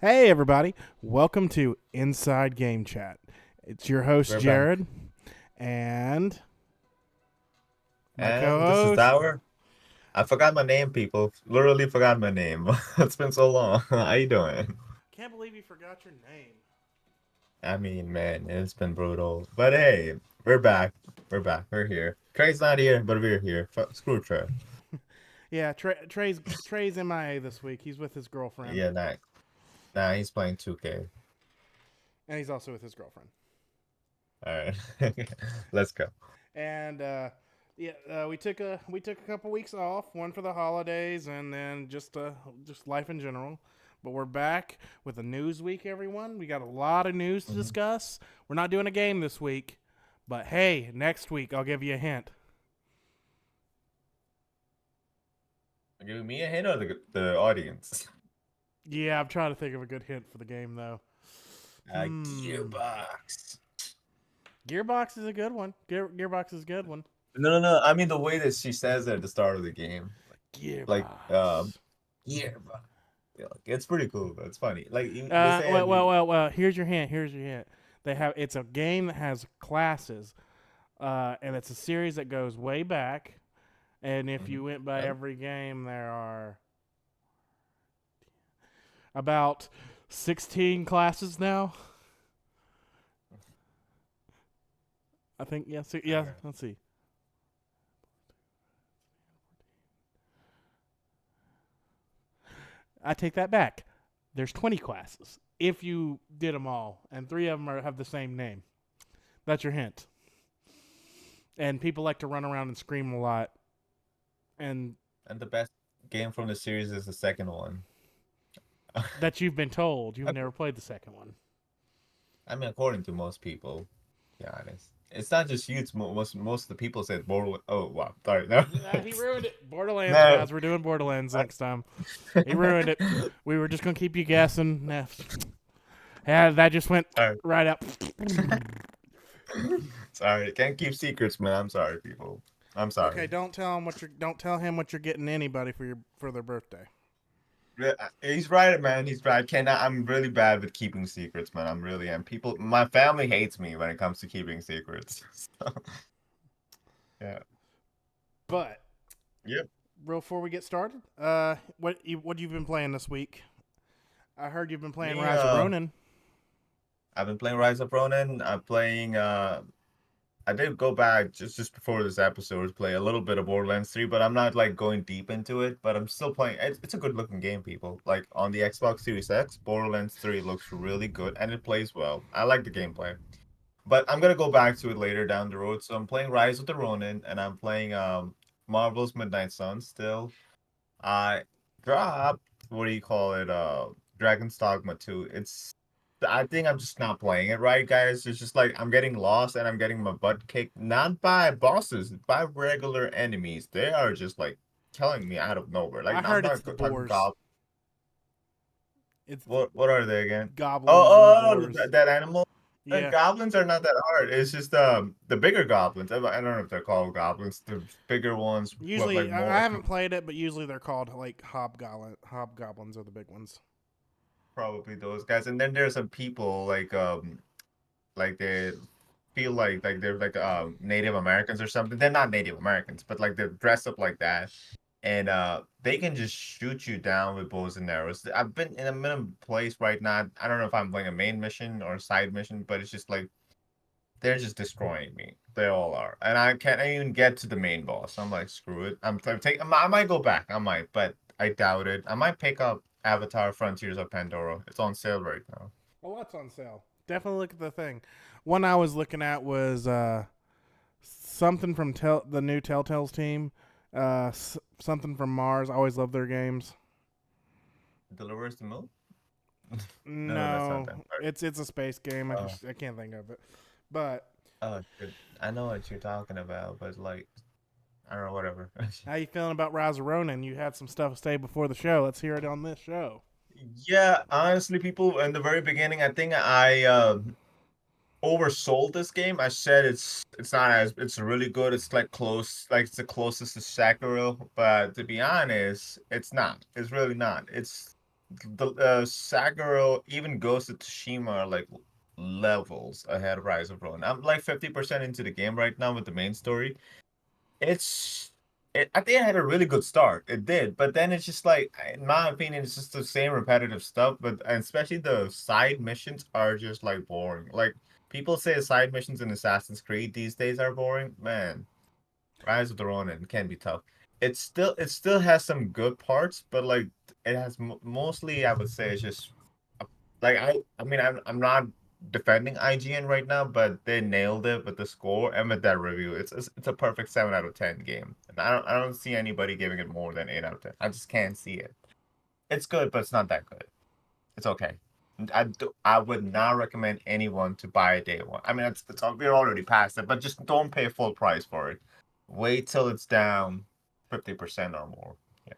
Hey, everybody. Welcome to Inside Gamechat. It's your host, We're back. Jared, and my co And this is host. I forgot my name, people. Literally forgot my name. It's been so long. How you doing? Can't believe you forgot your name. I mean, man, it's been brutal. But hey, we're back. We're back. We're here. Trey's not here, but we're here. Screw Trey. Yeah, Trey's MIA this week. He's with his girlfriend, Yeah, nah, he's playing 2K. and he's also with his girlfriend. All right. Let's go. And yeah, we took a couple weeks off, one for the holidays, and then just life in general. But we're back with a news week, everyone. We got a lot of news to Mhm. discuss. We're not doing a game this week, but hey, next week I'll give you a hint. Give me a hint or the audience. Yeah, I'm trying to think of a good hint for the game though. Gearbox. Gearbox is a good one. Gearbox is a good one. No, no, no. I mean the way that she says it at the start of the game. Like, Gearbox. Gearbox. Yeah, like, it's pretty cool, but it's funny. Like they say Well, well, every. well, well. Here's your hint. Here's your hint. It's a game that has classes, and it's a series that goes way back. And if Mhm. you went by Oh, every game, there are about 16 classes now. I think yeah, yeah. alright. Let's see. I take that back. There's 20 classes if you did them all, and three of them have the same name. That's your hint. And people like to run around and scream a lot. And And the best game from the series is the second one. that you've been told. You've Ac- never played the second one. I mean, according to most people, to be honest, it's not just you. It's most of the people said Borderlands. Oh wow, sorry, no, He ruined it. Borderlands, no. guys. We're doing Borderlands next time. He ruined it. We were just gonna keep you guessing. Nah. Yeah, that just went Sorry, right up. sorry. Can't keep secrets, man. I'm sorry, people. I'm Okay, sorry. don't tell him what you're getting anybody for their birthday. Yeah, he's right, man. He's right. Cannot. I'm really bad with keeping secrets, man. I'm really am. People, my family hates me when it comes to keeping secrets. So, yeah. But Yep. before we get started, what you've been playing this week? I heard you've been playing Me, Rise of Ronin. I've been playing Rise of Ronin. I'm playing. I did go back just before this episode to play a little bit of Borderlands 3, but I'm not like going deep into it. But I'm still playing. It's a good looking game, people. Like on the Xbox Series X, Borderlands 3 looks really good and it plays well. I like the gameplay. But I'm gonna go back to it later down the road. So I'm playing Rise of the Ronin and I'm playing Marvel's Midnight Sun still. I dropped what do you call it? Dragon's Dogma 2. I think I'm just not playing it right, guys. It's just like I'm getting lost and I'm getting my butt kicked, not by bosses, by regular enemies. They are just like killing me out of nowhere. I Like I'm heard it's not the talking boars. gob. It's What are they again? goblins and boars. That animal. Yeah. Goblins are not that hard. It's just the bigger goblins. I don't know if they're called goblins. The bigger ones who have Usually, like I more. haven't played it, but usually they're called like hobgoblins are the big ones. Probably those guys. And then there's some people like they feel like they're like Native Americans or something. They're not Native Americans, but like they're dressed up like that. And they can just shoot you down with bows and arrows. I'm in a place right now. I don't know if I'm playing a main mission or a side mission, but it's just like they're just destroying me. They all are. And I can't even get to the main boss. I'm like, screw it. I might go back. I might, but I doubt it. I might pick up Avatar Frontiers of Pandora. It's on sale right now. A lot's on sale. Definitely look at the thing. One I was looking at was something from the new Telltale's team. Something from Mars. I always love their games. Delivers the Moon? No, that's not No, them. it's a space game. Oh, I can't think of it. But oh, shit. I know what you're talking about, but like, I don't know, whatever. how you feeling about Rise of Ronin? You had some stuff to say before the show. Let's hear it on this show. Yeah, honestly, people, in the very beginning, I think I oversold this game. I said it's not as it's really good. It's like close, like it's the closest to Sekiro, but to be honest, it's not. It's really not. It's the Saguro, even Ghost of Tsushima are like levels ahead of Rise of Ronin. I'm like 50% into the game right now with the main story. It's I think it had a really good start. It did, but then it's just like, in my opinion, it's just the same repetitive stuff. But and especially the side missions are just like boring. Like people say the side missions in Assassin's Creed these days are boring. Man, Rise of the Ronin can be tough. It still has some good parts, but like it has mostly I would say it's just like I mean I'm not defending IGN right now, but they nailed it with the score and with that review. It's a perfect 7 out of 10 game, and I don't see anybody giving it more than 8 out of 10. I just can't see it. It's good, but it's not that good. It's okay. I would not recommend anyone to buy a day one. I mean, we're already past it, but just don't pay full price for it. Wait till it's down 50% or more. Yeah.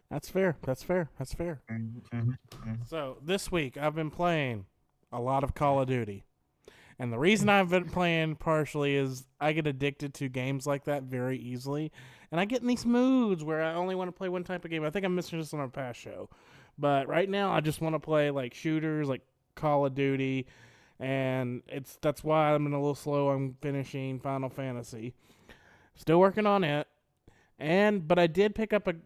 That's fair. That's fair. That's fair. Mhm. So this week I've been playing a lot of Call of Duty. And the reason I've been playing partially is I get addicted to games like that very easily. And I get in these moods where I only want to play one type of game. I think I mentioned this on our past show. But right now I just want to play like shooters, like Call of Duty. And that's why I'm in a little slow on finishing Final Fantasy. Still working on it. But I did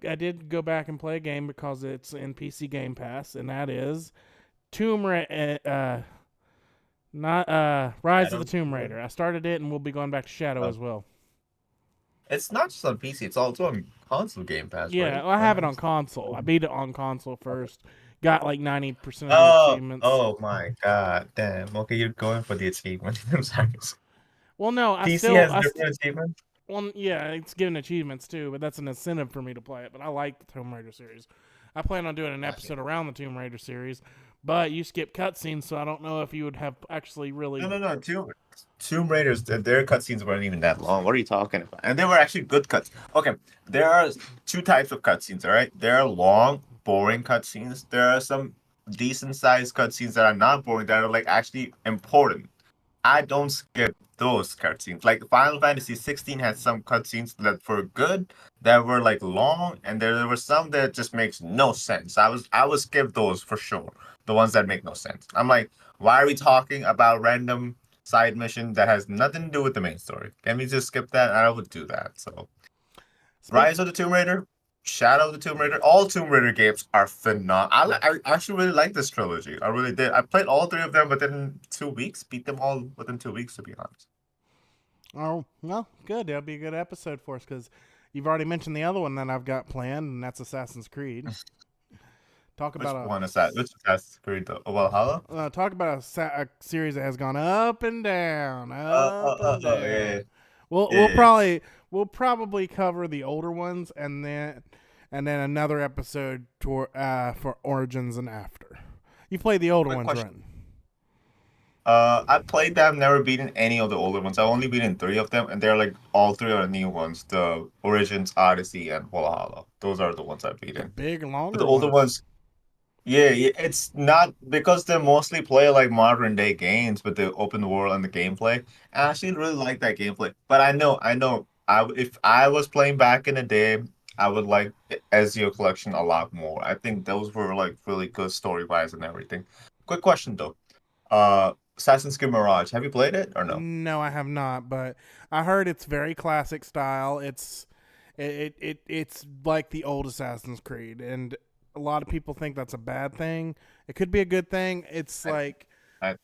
I did go back and play a game because it's in PC Game Pass, and that is Tomb Raider, not Rise of the Shadow. Tomb Raider. I started it, and we'll be going back to Shadow Oh. as well. It's not just on PC, it's also on console Game Pass, Yeah, right? well, I Or have it no? on console. I beat it on console first. Got like 90% of the Oh, achievements. oh my God. Damn. Okay, you're going for the achievement. I'm sorry. Well, no, PC has different achievements. well, yeah, it's giving achievements too, but that's an incentive for me to play it. But I like the Tomb Raider series. I plan on doing an Okay. episode around the Tomb Raider series, but you skip cutscenes, so I don't know if you would have actually No, really. no, no. Tomb Raiders, their cutscenes weren't even that long. What are you talking about? And they were actually good cuts. Okay, there are two types of cutscenes, all right? There are long, boring cutscenes. There are some decent sized cutscenes that are not boring, that are like actually important. I don't skip those cutscenes. Like Final Fantasy 16 had some cutscenes that were good, that were like long, and there were some that just makes no sense. I would skip those for sure. The ones that make no sense. I'm like, why are we talking about random side mission that has nothing to do with the main story? Can we just skip that? I would do that. So Speak. Rise of the Tomb Raider, Shadow of the Tomb Raider, all Tomb Raider games are phenomenal. I actually really like this trilogy. I really did. I played all three of them within 2 weeks. Beat them all within 2 weeks, to be honest. Oh, well, good. That'll be a good episode for us because you've already mentioned the other one that I've got planned, and that's Assassin's Creed. Talk Which about one is that? Which Assassin's Creed? Valhalla? a series that has gone up and Yeah, down. We'll yeah, we'll yeah. probably we'll probably cover the older ones, and then another episode for Origins and After. You played the older Quick ones, right? question. I played them, never beaten any of the older ones. I only beaten three of them, and they're like all three are new ones: the Origins, Odyssey, and Valhalla. Those are the ones I've The beaten. big But the longer older ones. ones, yeah, yeah, it's not because they mostly play like modern day games with the open world and the gameplay. I actually really like that gameplay. But I know, if I was playing back in the day, I would like Ezio Collection a lot more. I think those were like really good story wise and everything. Quick question though. Assassin's Creed Mirage, have you played it or no? No, I have not, but I heard it's very classic style. It's like the old Assassin's Creed, and a lot of people think that's a bad thing. It could be a good thing. It's I, like I,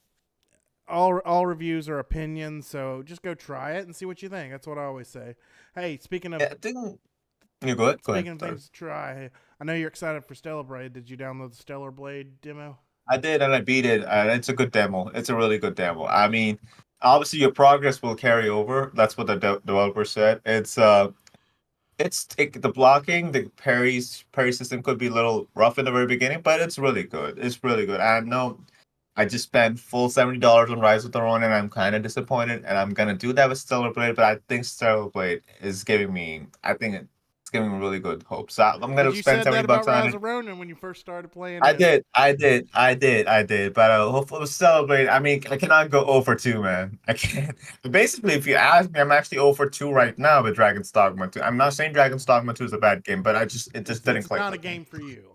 all reviews are opinions, so just go try it and see what you think. That's what I always say. Hey, I think you go ahead. Go ahead. speaking of Sorry. things to try, I know you're excited for Stellar Blade. Did you download the Stellar Blade demo? I did, and I beat it. And it's a good demo. It's a really good demo. I mean, obviously your progress will carry over. That's what the developer said. The blocking, the parry system could be a little rough in the very beginning, but it's really good. It's really good. I know I just spent full $70 on Rise of the Ronin, and I'm kind of disappointed. And I'm gonna do that with Stellar Blade, but I think Stellar Blade is giving me. I think it's giving me really good hope. So I'm Because gonna you spend said seventy that about bucks on Rise it. of Ronin when you first started playing I it. did, I did, I did, I did. But hopefully, we'll celebrate. I mean, I cannot go 0 for 2, man. I can't. Basically, if you ask me, I'm actually 0 for 2 right now with Dragon's Dogma 2. I'm not saying Dragon's Dogma 2 is a bad game, but it just didn't It's click not a with me. game for you.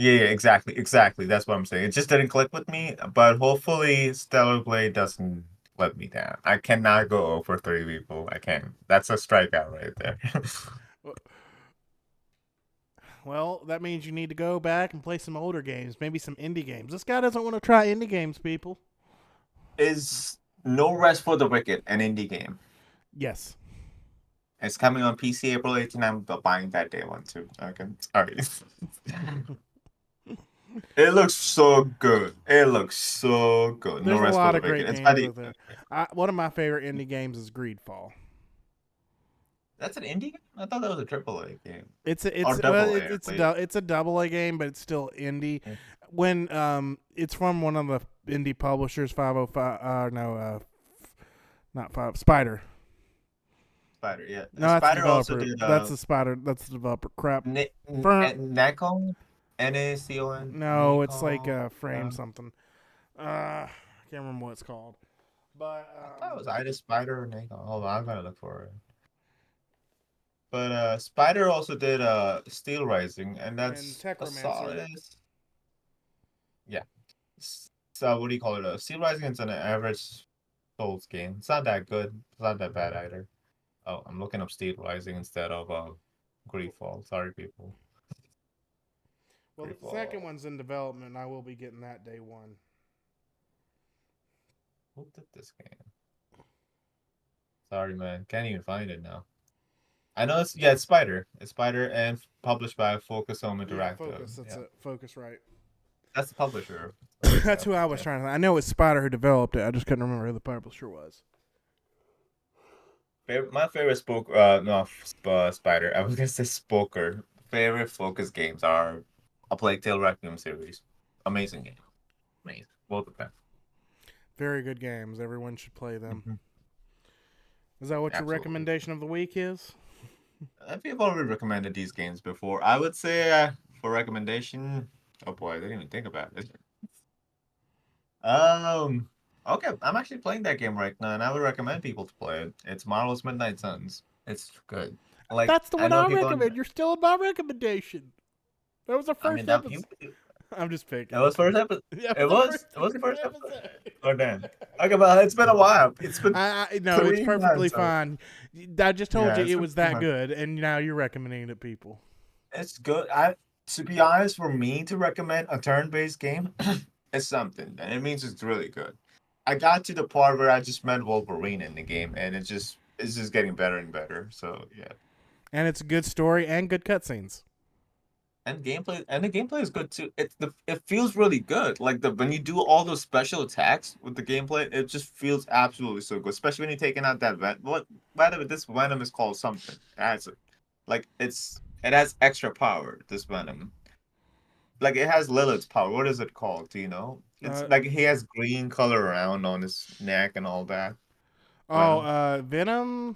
Yeah, exactly. That's what I'm saying. It just didn't click with me, but hopefully Stellar Blade doesn't let me down. I cannot go over 3 people. I can't. That's a strikeout right there. Well, that means you need to go back and play some older games, maybe some indie games. This guy doesn't want to try indie games, people. Is No Rest for the Wicked an indie game? Yes. It's coming on PC April 18th. I'm buying that day one too. Okay, sorry. It looks so good. It looks so good. No There's a Rest for lot the of Wicked. great It's by games the out there. One of my favorite indie games is Greedfall. That's an indie game? I thought that was a triple A game. It's a, Or it's well double A, it, I it's believe. it's a double A game, but it's still indie. Yeah. When it's from one of the indie publishers, 505. No, not five. Spider. Spider, yeah. No, that's the Spider also developer. did That's the Spider. That's the developer. Crap. Firm. Nacon? Nacon? No, it's like Nacon? frame something. I can't remember what it's called. But I thought it was either Spider or Nacon. Hold on, I'm gonna look for it. But Spider also did Steel Rising, and and that's a Techromancer. solid. Yeah. So what do you call it? Steel Rising is an average Souls game. It's not that good. It's not that bad either. Oh, I'm looking up Steel Rising instead of Greedfall. Sorry, people. Well, the second Greedfall. one's in development, and I will be getting that day one. Who did this game? Sorry, man. Can't even find it now. I know it's Spider. It's Spider and published by Focus Home Yeah, Interactive. Focus. That's Yeah, it. Focus, right? that's the publisher. So That's yeah, who I was yeah. trying to. I know it's Spider who developed it. I just couldn't remember who the publisher was. My favorite no, Spider. I was gonna say Spoker. Favorite Focus games are a Plague Tale Requiem series. Amazing game. Amazing. Both of them. Very good games. Everyone should play them. Hmm. Is that what your Absolutely. recommendation of the week is? I think I've already recommended these games before. I would say for recommendation. Oh boy, I didn't even think about it. Um. Okay, I'm actually playing that game right now, and I would recommend people to play it. It's Marvel's Midnight Suns. It's good. Like That's the I one know I people. recommend. You're still in my recommendation. That was the I mean first that you. episode. I'm just It picking. was first episode. That It was the was. first It was the first episode. episode. Oh damn. Okay, well, it's been a while. It's been I no, it's 3 months. perfectly fine. I just told Yeah, you it's it been was three that months. good, and now you're recommending it to people. It's good. I To be honest, for me to recommend a turn-based game, it's something. And it means it's really good. I got to the part where I just met Wolverine in the game, and it's just getting better and better. So yeah. And it's a good story and good cutscenes. And the gameplay is good too. It feels really good. Like the when you do all those special attacks with the gameplay, it just feels absolutely so good. Especially when you're taking out that what whether this venom is called something. It has extra power. This venom, like it has Lilith's power. What is it called? Do you know? It's Uh, like he has green color around on his neck and all that. Venom. Venom.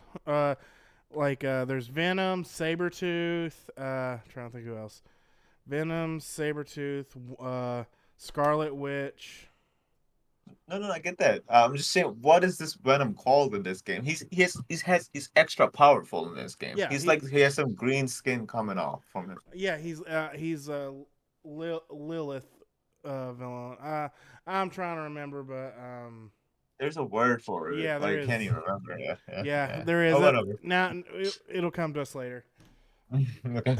There's Venom, Sabretooth. Trying to think who else. Venom, Sabretooth, Scarlet Witch. No, I get that. I'm just saying, what is this Venom called in this game? He's extra powerful in this game. Yeah, He's like he has some green skin coming off from it. he's Lilith villain. I'm trying to remember, but There's a word for it, yeah, but I there can't is. even remember. Yeah, Yeah. there is. Oh, whatever. Now it'll come to us later. Okay.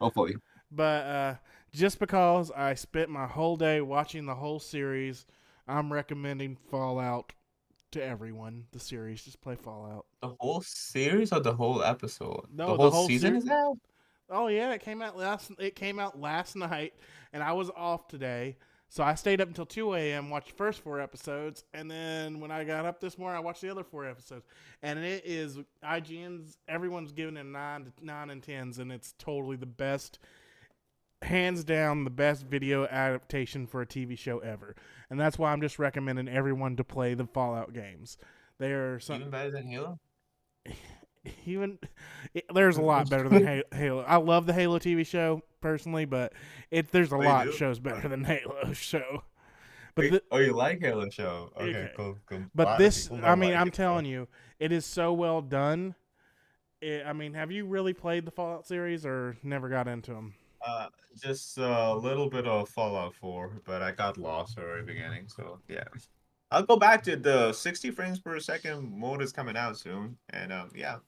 Hopefully. But just because I spent my whole day watching the whole series, I'm recommending Fallout to everyone. The series, just play Fallout. The whole series or the whole episode? The No, the whole whole season series. is out? Oh yeah, it came out last. It came out last night, and I was off today, so I stayed up until 2 a.m. watched the first 4 episodes, and then when I got up this morning, I watched the other 4 episodes, and it is IGN's. Everyone's giving it 9 and 10s, and it's totally the best, hands down, the best video adaptation for a TV show ever, and that's why I'm just recommending everyone to play the Fallout games. They are some Even better than Halo? even there's a lot better than Halo. I love the Halo TV show personally, but there's a Oh, you lot do? shows better than Halo show. But Oh, you like Halo show? Okay, okay, cool, cool. A but lot of this, people I don't mean, like I'm it, so. telling you, it is so well done. I mean, have you really played the Fallout series or never got into them? Uh, just a little bit of Fallout 4, but I got lost at the very beginning. So yeah, I'll go back to the 60 frames per second mode is coming out soon, and yeah,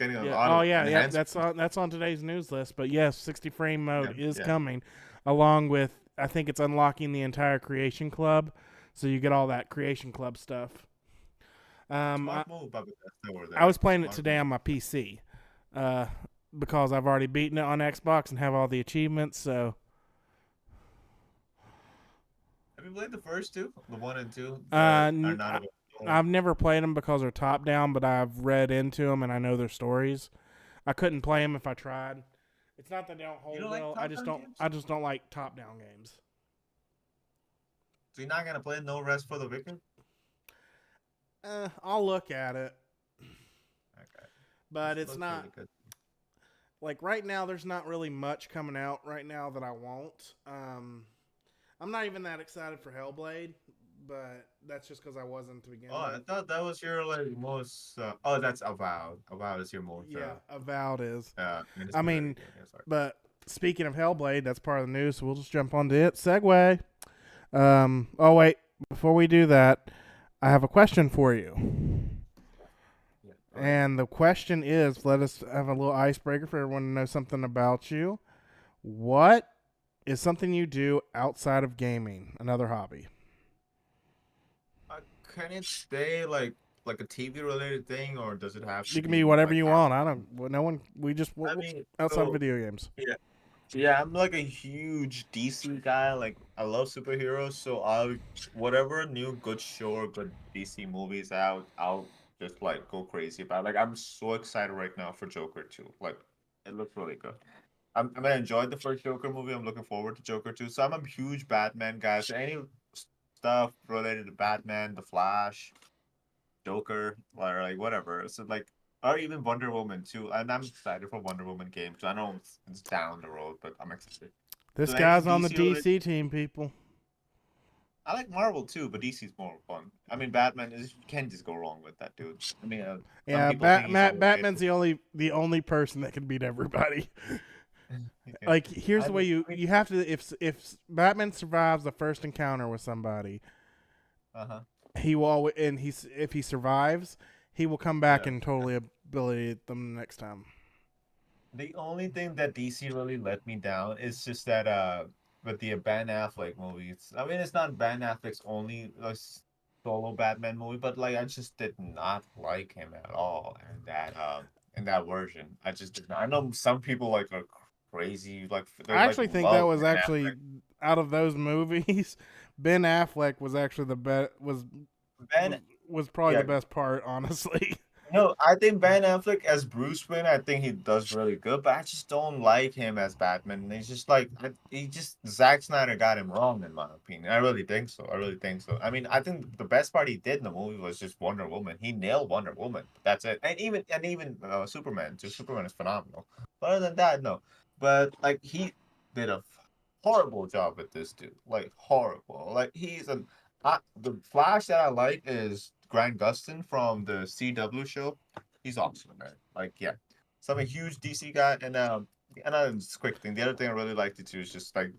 getting a Yeah. lot Oh of yeah. Yep. enhancements. That's on today's news list. But yes, 60 frame Yeah, mode is yeah. coming, along with I think it's unlocking the entire Creation Club, so you get all that Creation Club stuff. Um, I, Smart move by Bethesda over I there. was playing it Smart today move. on my PC, uh, because I've already beaten it on Xbox and have all the achievements. So Have you played the first two, the one and two that uh, are not I, available? I've never played them because they're top down, but I've read into them and I know their stories. I couldn't play them if I tried. It's not that they don't You hold don't like well. I just top-down don't. games? I just don't like top down games. So you're not gonna play No Rest for the Wicked? I'll look at it, Okay, but this it's looks not really good. like right now. There's not really much coming out right now that I won't. I'm not even that excited for Hellblade, but that's just because I wasn't to begin Oh, I with. thought that was your like most. Oh, that's Avowed. Avowed is your most. Yeah, Avowed is. I Anticipated mean, game. Yeah, sorry. but speaking of Hellblade, that's part of the news, so we'll just jump onto it. Segue. Oh wait, before we do that, I have a question for you. Yeah, go ahead. And the question is, let us have a little icebreaker for everyone to know something about you. What is something you do outside of gaming? Another hobby. Can it stay like a TV related thing, or does it have to It can be be whatever like you want. I active? don't. No one. We just I mean, outside of so video games. yeah, yeah, I'm like a huge DC guy. Like I love superheroes, so I'll whatever new good show or good DC movies out, I'll just like go crazy about. Like I'm so excited right now for Joker 2. Like it looks really good. I mean, I enjoyed the first Joker movie. I'm looking forward to Joker 2. So I'm a huge Batman guy. So any stuff related to Batman, The Flash, Joker, or like whatever. So like, or even Wonder Woman too. And I'm excited for Wonder Woman game. So I know it's down the road, but I'm excited. This So any guy's on the DC related, DC team, people. I like Marvel too, but DC's more fun. I mean, Batman is you can't just go wrong with that dude. I mean, some Yeah, people think he's Batman's overrated. the only person that can beat everybody. Yeah. Like here's I the way mean, you have to if Batman survives the first encounter with somebody, uh-huh. he will always, and he's if he survives, he will come back Yeah. and totally ability them the next time. The only thing that DC really let me down is just that with the Ben Affleck movies. I mean, it's not Ben Affleck's only solo Batman movie, but like I just did not like him at all in that version. I just did not. I know some people like are crazy, like they're I like actually think that love was Ben actually Affleck. out of those movies, Ben Affleck was actually the best was Ben, was probably the yeah, best part, honestly. no, I think Ben Affleck as Bruce Wayne, I think he does really good, but I just don't like him as Batman. He's just like he just Zack Snyder got him wrong in my opinion. I really think so. I really think so. I mean, I think the best part he did in the movie was just Wonder Woman. He nailed Wonder Woman. That's it. And even Superman too. Superman is phenomenal. But other than that, no. But like he did a horrible job with this dude. Like horrible. Like the Flash that I like is Grant Gustin from the CW show. He's awesome, man. Like, yeah. So I'm a huge DC guy, and another just quick thing. The other thing I really like to do is just like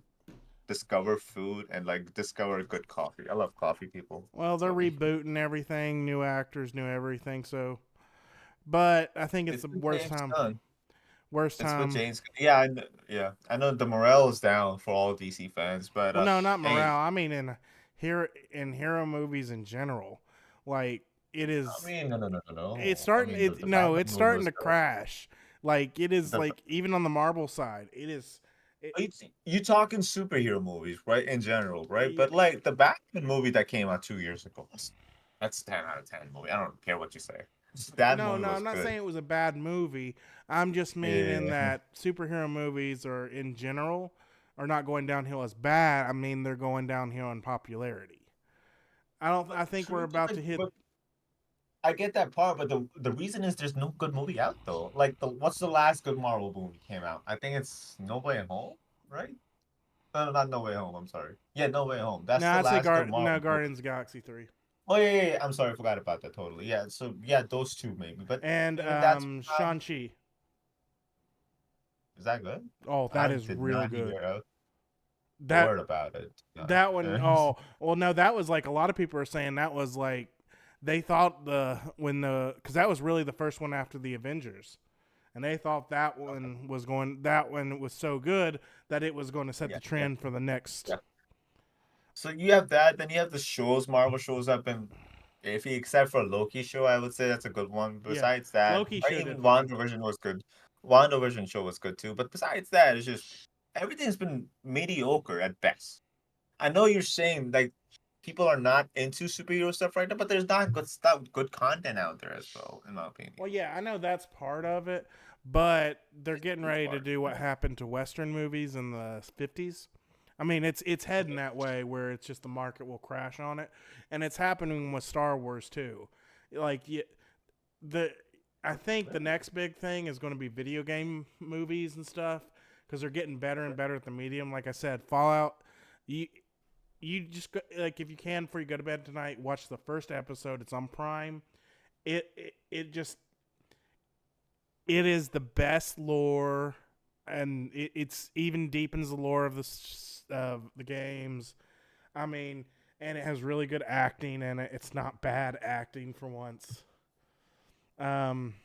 discover food and like discover good coffee. I love coffee, people. Well, they're So rebooting everything, new actors, new everything. So, but I think it's it's the with worst James time. Gunn. Worst It's with time. James. Yeah, yeah. I know the morale is down for all DC fans, but Well, no, not hey, morale. I mean in hero movies in general. Like it I is. mean, no, no, no, no, It's no. I starting. mean, It the no. Batman It's movie starting was to good. crash. Like it is. The Like even on the Marvel side, it is. It, You talking superhero movies, right? In general, right? y- But like the Batman movie that came out 2 years ago, that's 10 out of 10 movie. I don't care what you say. That no, movie no. was I'm not good. saying it was a bad movie. I'm just meaning Yeah. that superhero movies are in general are not going downhill as bad. I mean they're going downhill in popularity. I don't. But I think we're true, about to hit. but I get that part. But the reason is there's no good movie out though. Like the what's the last good Marvel movie came out? I think it's No Way Home, right? No, no, not No Way Home. I'm sorry. Yeah, No Way Home. That's No, the I'd say last good Marvel no movie. Guardians of the Galaxy 3 Oh yeah, yeah, yeah. I'm sorry, I forgot about that totally. Yeah, so yeah, those two maybe. But and even that's Shang Chi. Is that good? Oh, I that is did real not good. hear a That word about it. that one, oh, well, no, that was like a lot of people are saying that was like they thought because that was really the first one after the Avengers, and they thought that one was so good that it was going to set Yeah, the yeah, trend for the next. yeah. So you have that, then you have the shows. Marvel shows have been iffy, except for Loki show. I would say that's a good one. Yeah, Besides that, Loki or show did even fine. WandaVision was good. WandaVision show was good too. But besides that, it's just everything's been mediocre at best. I know you're saying like people are not into superhero stuff right now, but there's not good stuff, good content out there as well, in my opinion. Well, yeah, I know that's part of it, but they're It's a getting huge ready to part. do what Yeah. happened to Western movies in the 50s. I mean, it's heading that way where it's just the market will crash on it, and it's happening with Star Wars too. Like the I think the next big thing is going to be video game movies and stuff because they're getting better and better at the medium. Like I said, Fallout. You you just like if you can before you go to bed tonight, watch the first episode. It's on Prime. It just it is the best lore, and it's even deepens the lore of the games. I mean, and it has really good acting, and it's not bad acting for once. Um,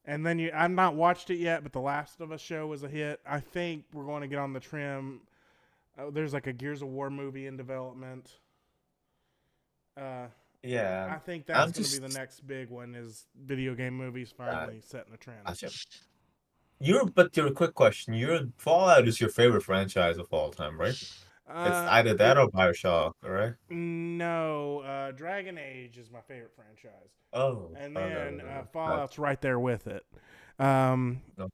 and then I've not watched it yet, but the Last of Us show was a hit. I think we're going to get on the trim. There's like a Gears of War movie in development. Uh, Yeah. I think that's I'm going to be the just next big one. Is video game movies uh, finally setting a trend? gotcha. Your quick question. Your Fallout is your favorite franchise of all time, right? It's either that It or BioShock, right? No, Dragon Age is my favorite franchise, Oh, and okay, then okay, okay. Fallout's right there with it. Um, No,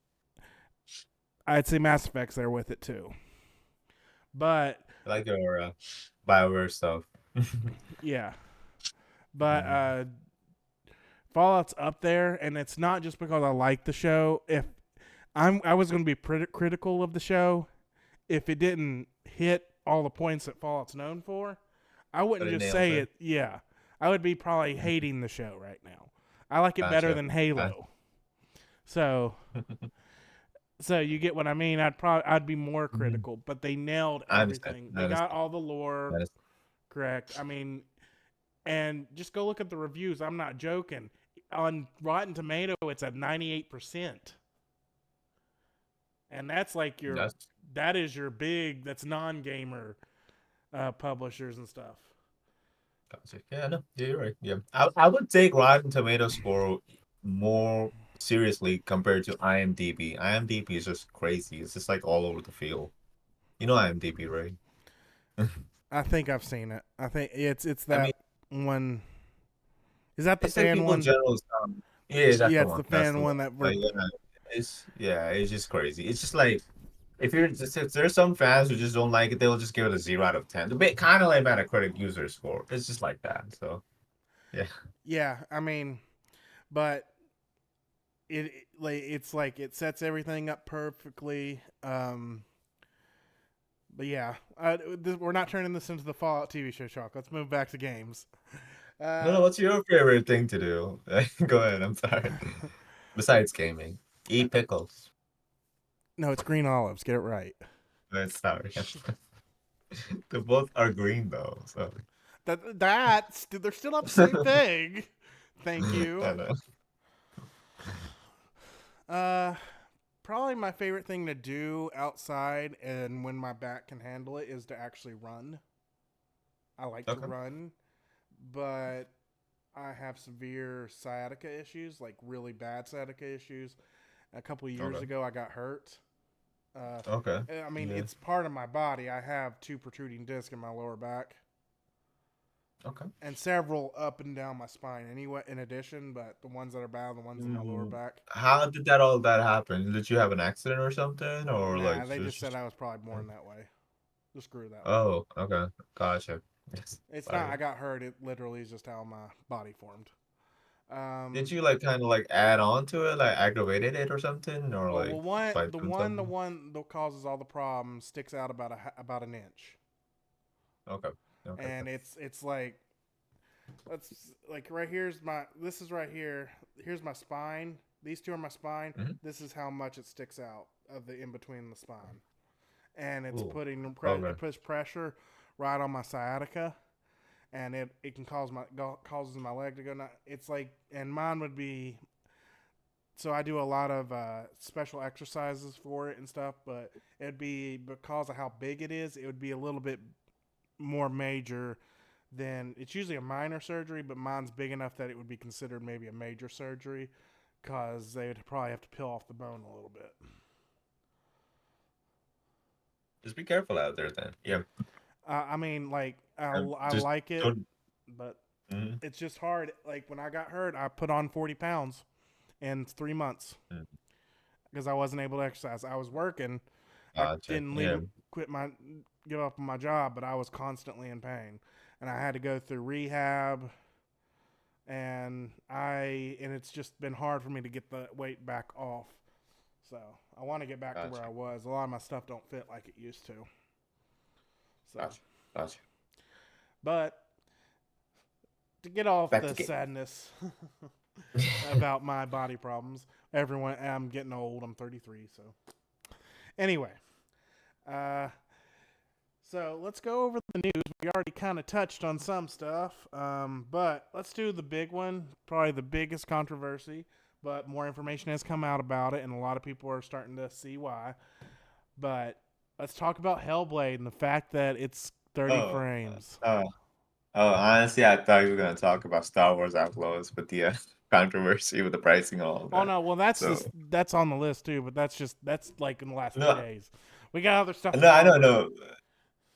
I'd say Mass Effect's there with it too. But I like your BioWare stuff. yeah, but Mhm. Fallout's up there, and it's not just because I like the show. If I was going to be critical of the show if it didn't hit all the points that Fallout's known for. I But wouldn't it just nails say it. it. Yeah, I would be probably hating the show right now. I like it better Gotcha. than Gotcha. Halo. So you get what I mean. I'd be more Mhm. critical, but they nailed I understand. everything. I They got understand. all the lore I understand. correct. I mean, and just go look at the reviews. I'm not joking. On Rotten Tomato, it's at 98%, and that's like That's that is your big that's non-gamer publishers and stuff. gotcha. Yeah, no, yeah, you're right. Yeah, I would take Rotten Tomato score more seriously compared to IMDb. IMDb is just crazy. It's just like all over the field. You know IMDb, right? I think I've seen it. I think it's I mean, that one. Is that the it's like fan people one? generally yeah, that's Yeah, the it's the one. That's fan the one. one that we're. Like, it's just crazy. It's just like if there's some fans who just don't like it, they'll just give it a 0 out of 10. A bit kind of like Metacritic user score. It's just like that. So yeah. Yeah, I mean, but it's like it sets everything up perfectly. But yeah, we're not turning this into the Fallout TV show, Chalk. Let's move back to games. No, Uh, no, what's your favorite thing to do? Go ahead, I'm sorry. Besides gaming. Eat pickles. no, it's green olives. Get it right. Sorry. They both are green though, so They're still not the same thing. Thank I you. know. Uh, Probably my favorite thing to do outside and when my back can handle it is to actually run. I like to Okay. run, but I have severe sciatica issues, like really bad sciatica issues. A couple of years Okay. ago, I got hurt. Uh, Okay. I mean, Yeah. it's part of my body. I have two protruding discs in my lower back Okay. and several up and down my spine. Anyway, in addition, but the ones that are bad are the ones in my lower Mm. back. How did that all that happen? Did you have an accident or something? Or Nah, like they just said just I was probably born that way. Just grew that way. oh, okay. Gotcha. Yes. It's not. Sorry. I got hurt. It literally is just how my body formed. Did Um, you like kind of like add on to it, like aggravated it or something? Or well, like by doing the something? one that causes all the problems sticks out about an inch, Okay. Okay. and it's like let's like right here's my this is right here. Here's my spine. These two are my spine. Mhm. This is how much it sticks out of the in between the spine, and it's Ooh. it Okay. puts pressure right on my sciatica, and it can causes my leg to go. It's like, and mine would be. So I do a lot of special exercises for it and stuff, but it'd be because of how big it is. It would be a little bit more major than it's usually a minor surgery, but mine's big enough that it would be considered maybe a major surgery because they would probably have to peel off the bone a little bit. Just be careful out there then. Yeah. I mean, like I Just like it, don't. but Mhm. it's just hard. Like when I got hurt, I put on 40 pounds in 3 months Mhm. because I wasn't able to exercise. I was working. I Gotcha. didn't Yeah. give up on my job, but I was constantly in pain, and I had to go through rehab. And it's just been hard for me to get the weight back off. So I want to get back to where I Gotcha. was. A lot of my stuff don't fit like it used to. So, Gotcha. Gotcha. but to get off Back the to game. sadness about my body problems, I'm getting old. I'm 33. So anyway, uh, so let's go over the news. We already kind of touched on some stuff, but let's do the big one, probably the biggest controversy. But more information has come out about it, and a lot of people are starting to see why. But let's talk about Hellblade and the fact that it's 30 Oh. frames. Oh. Oh. Honestly, I thought you were gonna talk about Star Wars Outlaws, but the controversy with the pricing and all of Oh that. no, well So that's on the list too, but that's like in the last three no, days. We got other stuff to no, go I don't over. know.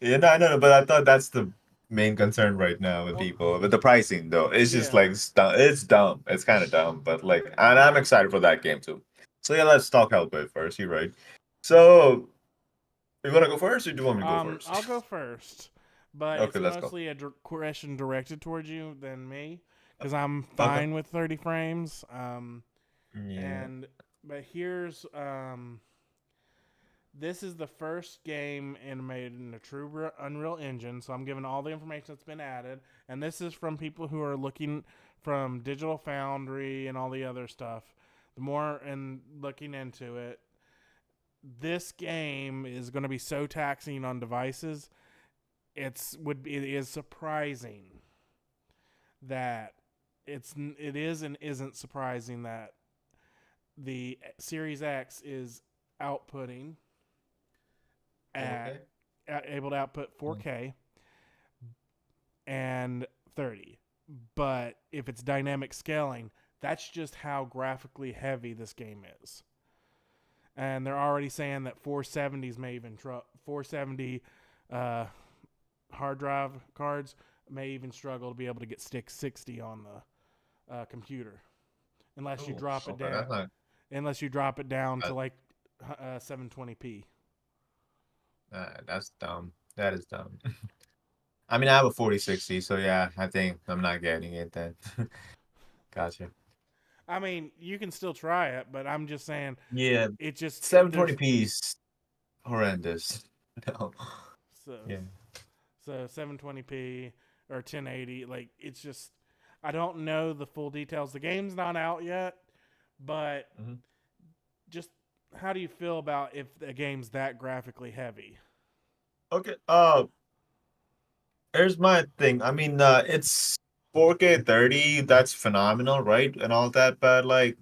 Yeah, no, I know, but I thought that's the main concern right now with Well, people. With the pricing, though, it's just yeah. like it's dumb. It's kind of dumb, but like, and I'm excited for that game too. So yeah, let's talk Hellblade first. You're right. So you want to go first, or do you want me to go first? I'll go first, but Okay, it's let's go. mostly a question directed towards you than me, because I'm Okay. fine with 30 frames. Yeah. And but here's this is the first game animated in a true Unreal Engine, so I'm giving all the information that's been added, and this is from people who are looking from Digital Foundry and all the other stuff. The more and looking into it, this game is going to be so taxing on devices. It is surprising that it is and isn't surprising that the Series X is outputting at, Okay. able to output Mm. 4K and 30. But if it's dynamic scaling, that's just how graphically heavy this game is. And they're already saying that 470s may even 470 uh, hard drive cards may even struggle to be able to get stick 60 on the computer unless you Oh, drop it okay. down That's not. to That, like 720p. that's dumb. That is dumb. I mean, I have a 4060, so yeah, I think I'm not getting it then. Gotcha. I mean, you can still try it, but I'm just saying Yeah, there's 720p is horrendous. No. so Yeah. 720p or 1080. Like it's just I don't know the full details. The game's not out yet, but Mhm. just how do you feel about if a game's that graphically heavy? Okay. Here's my thing. I mean, it's 4K 30. That's phenomenal, right? And all that, but like,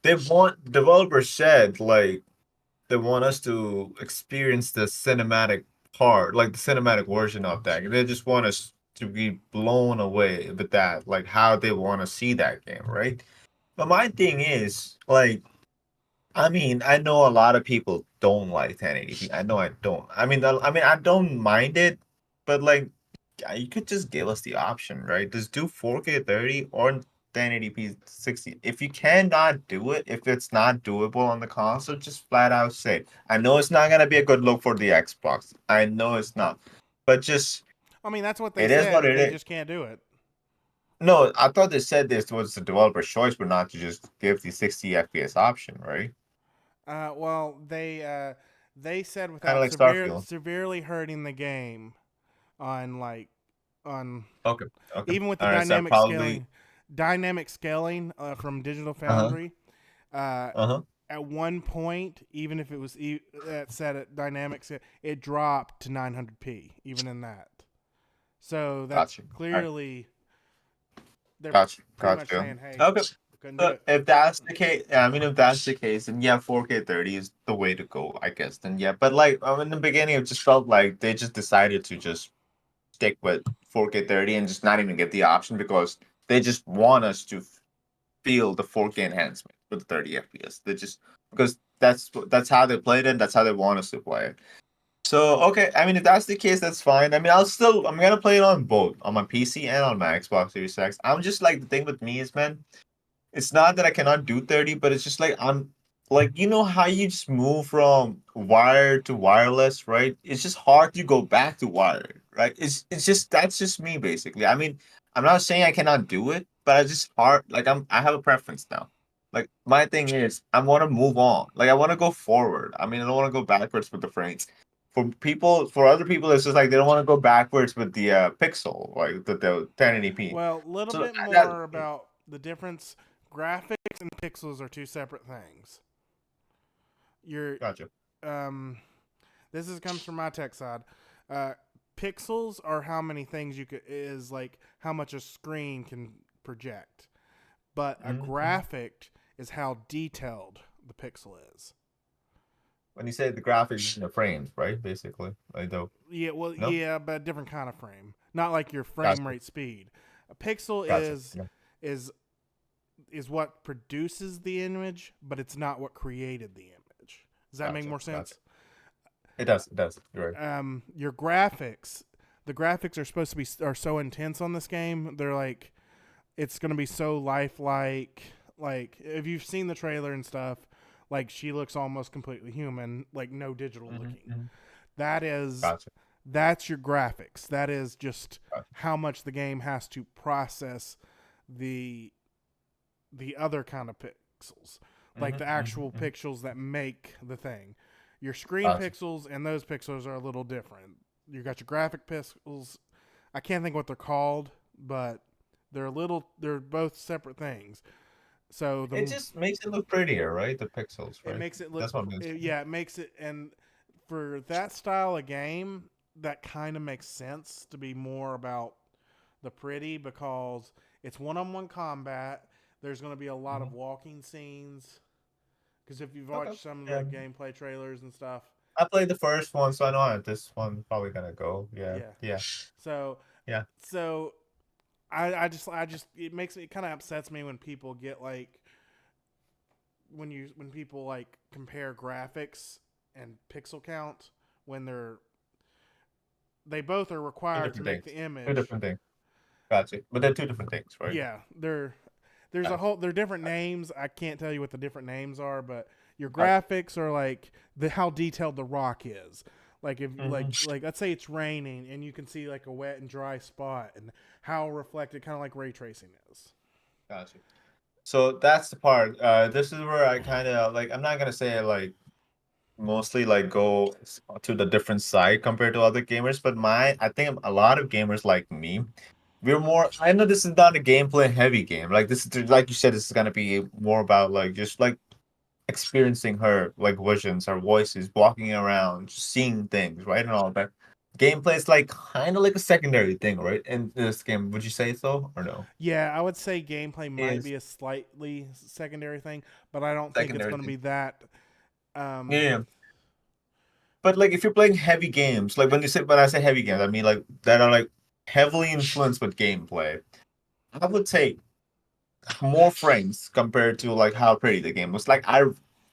they want developers said like they want us to experience the cinematic part, like the cinematic version of that. They just want us to be blown away with that, like how they want to see that game, right? But my thing is, like, I mean, I know a lot of people don't like 1080p. I know I don't. I mean, I don't mind it, but like, yeah, you could just give us the option, right? Just do 4K 30 or 1080p 60. If you cannot do it, if it's not doable on the console, just flat out say, I know it's not gonna be a good look for the Xbox. I know it's not, but just I mean, that's what they it is what said. it They is. just can't do it. No, I thought they said this was the developer's choice, but not to just give the 60 FPS option, right? Well, they said Kind of without like Starfield. severely hurting the game on like on Okay. Okay. even with the All right. So probably. dynamic scaling from Digital Uh huh. Foundry, uh, Uh huh. at one point, even if it was set at dynamics, it dropped to 900p, even in that. So that's Gotcha. All right. clearly they're Gotcha. pretty much Gotcha. saying, "Hey, Okay. couldn't do But it." if that's the case, I mean, if that's the case, then yeah, 4K 30 is the way to go, I guess. Then yeah, but like in the beginning, it just felt like they just decided to just stick with 4K 30 and just not even get the option because they just want us to feel the 4K enhancement with the 30 FPS. They just because that's how they played it. That's how they want us to play it. So okay, I mean, if that's the case, that's fine. I mean, I'm gonna play it on both on my PC and on my Xbox Series X. I'm just like the thing with me is, man, it's not that I cannot do 30, but it's just like I'm like you know how you just move from wired to wireless, right? It's just hard to go back to wired, right? It's just that's just me basically. I mean, I'm not saying I cannot do it, but it's just hard. Like I have a preference now. Like my thing is I want to move on. Like I want to go forward. I mean, I don't want to go backwards with the frames. For other people, it's just like they don't want to go backwards with the pixel, like the 1080p. Well, a little So bit that more about the difference. Graphics and pixels are two separate things. You're gotcha. um, this comes from my tech side. Uh, Pixels are how many things you could is like how much a screen can project, but a Mm-hmm. graphic is how detailed the pixel is. When you say the graphics in the frames, right? Basically, like the Yeah, well, no, yeah, but a different kind of frame. Not like your frame gotcha, rate speed. A pixel gotcha. Yeah, is is what produces the image, but it's not what created the image. Does that make gotcha, more gotcha. sense? It does, it does. You're right. Your graphics, the graphics are supposed to be are so intense on this game. They're like it's gonna be so lifelike. Like if you've seen the trailer and stuff, like she looks almost completely human, like no digital Mm-hmm, looking. mm-hmm. That is Gotcha, that's your graphics. That is just gotcha. how much the game has to process the other kind of pixels, like Mm-hmm, the mm-hmm, actual mm-hmm. pixels that make the thing. Your screen Gotcha. pixels and those pixels are a little different. You got your graphic pixels. I can't think what they're called, but they're both separate things. So It the just makes it look prettier, right? The pixels, it right? makes it look That's what I'm saying. yeah, it makes it and for that style of game, that kind of makes sense to be more about the pretty because it's one-on-one combat. There's going to be a lot Mm-hmm. of walking scenes because if you've Okay. watched some of Yeah, the gameplay trailers and stuff, I played the first one, so I know how this one probably gonna go. Yeah, yeah. yeah, So yeah. so I just it makes it kind of upsets me when people get like when people like compare graphics and pixel count when they both are Two required to different make the things. Two image. different things. Gotcha. But they're two different things, right? Yeah, there's a Gotcha. whole they're different names. I can't tell you what the different names are, but your Gotcha. graphics are like the how detailed the rock is. Like if Mm-hmm. like let's say it's raining and you can see like a wet and dry spot and how reflected kind of like ray tracing is. Gotcha. So that's the part. This is where I kind of like. I'm not gonna say like mostly like go to the different side compared to other gamers, but I think a lot of gamers like me, we're more. I know this is not a gameplay heavy game. Like this is like you said, this is gonna be more about like just like experiencing her like visions, her voices, walking around, just seeing things, right, and all that. Gameplay is like kind of like a secondary thing, right? In this game, would you say so or no? Yeah, I would say gameplay might Is be a slightly secondary thing, but I don't think it's secondary going to thing. be that. Um, Yeah. But like if you're playing heavy games, like when I say heavy games, I mean like that are like heavily influenced with gameplay. I would say more frames compared to like how pretty the game looks. Like I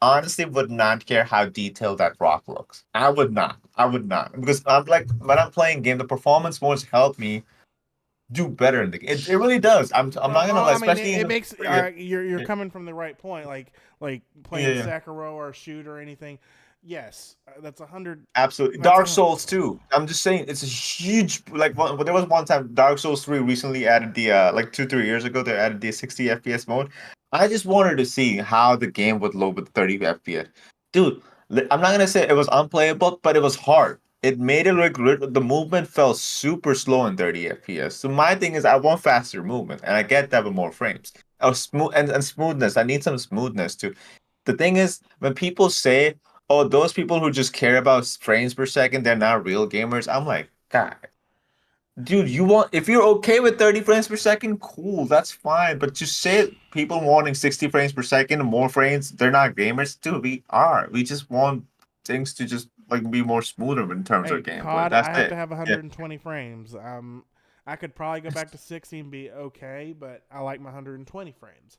honestly would not care how detailed that rock looks. I would not. I would not. Because I'm like when I'm playing game, the performance modes help me do better in the game. It really does. I'm not gonna lie, I mean, especially in it the makes yeah, you're yeah, coming from the right point. Like yeah, playing yeah. Sekiro or Shoot or anything. Yes, that's 100. Absolutely. That's Dark a Souls 2. I'm just saying it's a huge like there was one time Dark Souls 3 recently added the like 2 3 years ago they added the 60 FPS mode. I just wanted to see how the game would load with 30 FPS. Dude, I'm not gonna say it was unplayable, but it was hard. It made it look the movement felt super slow in 30 FPS. So my thing is I want faster movement and I get that with more frames. Oh, smooth and smoothness. I need some smoothness too the thing is, when people say, "Oh, those people who just care about frames per second, they're not real gamers," I'm like, God, dude, you want if you're okay with 30 frames per second, cool, that's fine. But just say people wanting 60 frames per second and more frames, they're not gamers. Dude, we are. We just want things to just like be more smoother in terms of Hey, gameplay. COD, That's I have to it. have Yeah. 120 frames. I could probably go back to 60 and be okay, but I like my 120 frames.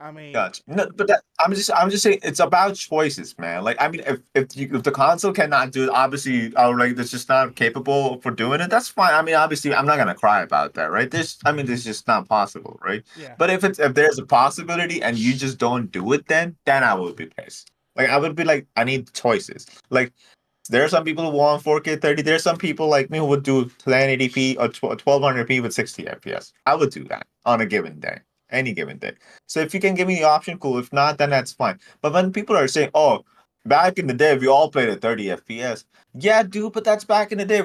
I mean, Gotcha. No, but I'm just saying it's about choices, man. Like I mean, if the console cannot do it, obviously, outright that's just not capable for doing it. That's fine. I mean, obviously, I'm not gonna cry about that, right? This is just not possible, right? yeah. But if there's a possibility and you just don't do it, then I would be pissed. Like I would be like, I need choices. Like there are some people who want 4K 30. There's some people like me who would do 1080p or 1200p with 60 FPS. I would do that on a given day, any given day. So if you can give me the option, cool. If not, then that's fine. But when people are saying, "Oh, back in the day, we all played at 30 FPS," yeah, dude, but that's back in the day.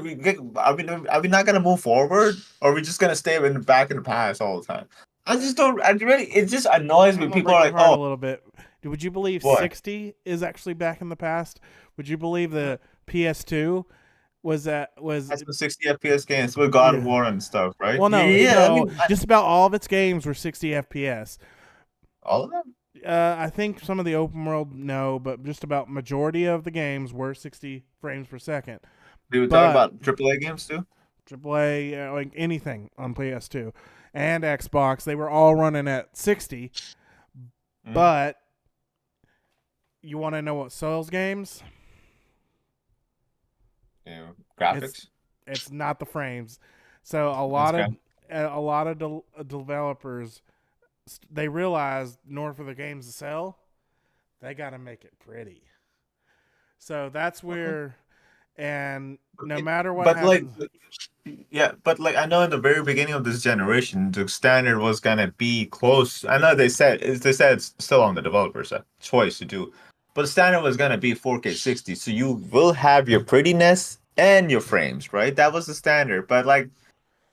Are we not gonna move forward, or are we just gonna stay in the back in the past all the time? I just don't. I really. It just annoys me. I'm gonna People break are your like, heart a "Oh, little bit. Would you believe what? 60 is actually back in the past? Would you believe the PS2 was That's the 60 FPS games with God of yeah. War and stuff, right?" Well, Yeah, no, yeah. I no. mean, Just about all of its games were 60 FPS. all of them. I think some of the open world no, but just about majority of the games were 60 frames per second. We were talking But about AAA games too. AAA, like anything on PS2 and Xbox, they were all running at 60. Mm-hmm. But you want to know what sells games? Yeah, It's graphics. it's not the frames. So That's good. a lot of developers they realize in order for the games to sell, they got to make it pretty. So that's Okay. where, and no It- matter what But like, happens, yeah, but like I know in the very beginning of this generation, the standard was gonna be close. I know they said it's still on the developer's choice to do, but the standard was gonna be 4K 60. So you will have your prettiness and your frames, right? That was the standard. But like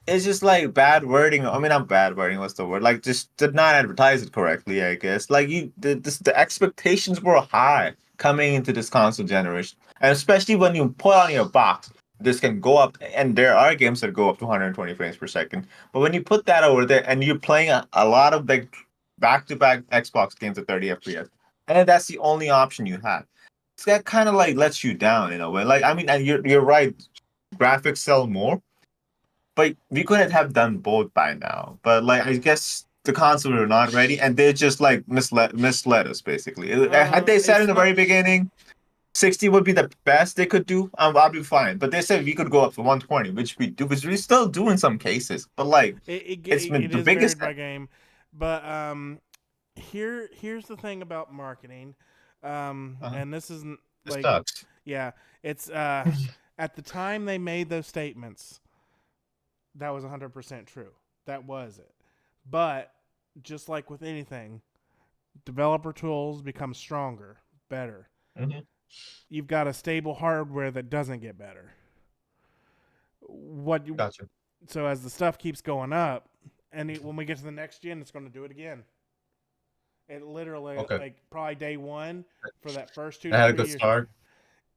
it's just like bad wording. I mean, not bad wording. What's the word? Like, just did not advertise it correctly. I guess. Like the expectations were high coming into this console generation, and especially when you put on your box, this can go up. And there are games that go up to 120 frames per second. But when you put that over there, and you're playing a lot of like back-to-back Xbox games at 30 FPS, and that's the only option you have. It's that kind of like lets you down in a way. Like, I mean, and you're right. Graphics sell more, but we couldn't have done both by now. But like I guess the console were not ready, and they just like misled us basically. Had they said in it's the not. very beginning 60 would be the best they could do, I'd be fine. But they said we could go up to 120, which we do, which we still do in some cases. But like it's been It the is biggest varied by game, but here's the thing about marketing, uh, and this isn't it like sucks. yeah, it's at the time they made those statements, that was 100% true. That was it. But just like with anything, developer tools become stronger, better. Hmm. You've got a stable hardware that doesn't get better. What you, Gotcha. so as the stuff keeps going up, and when we get to the next gen, it's going to do it again. It literally Okay. like probably day one for that first I had a good start.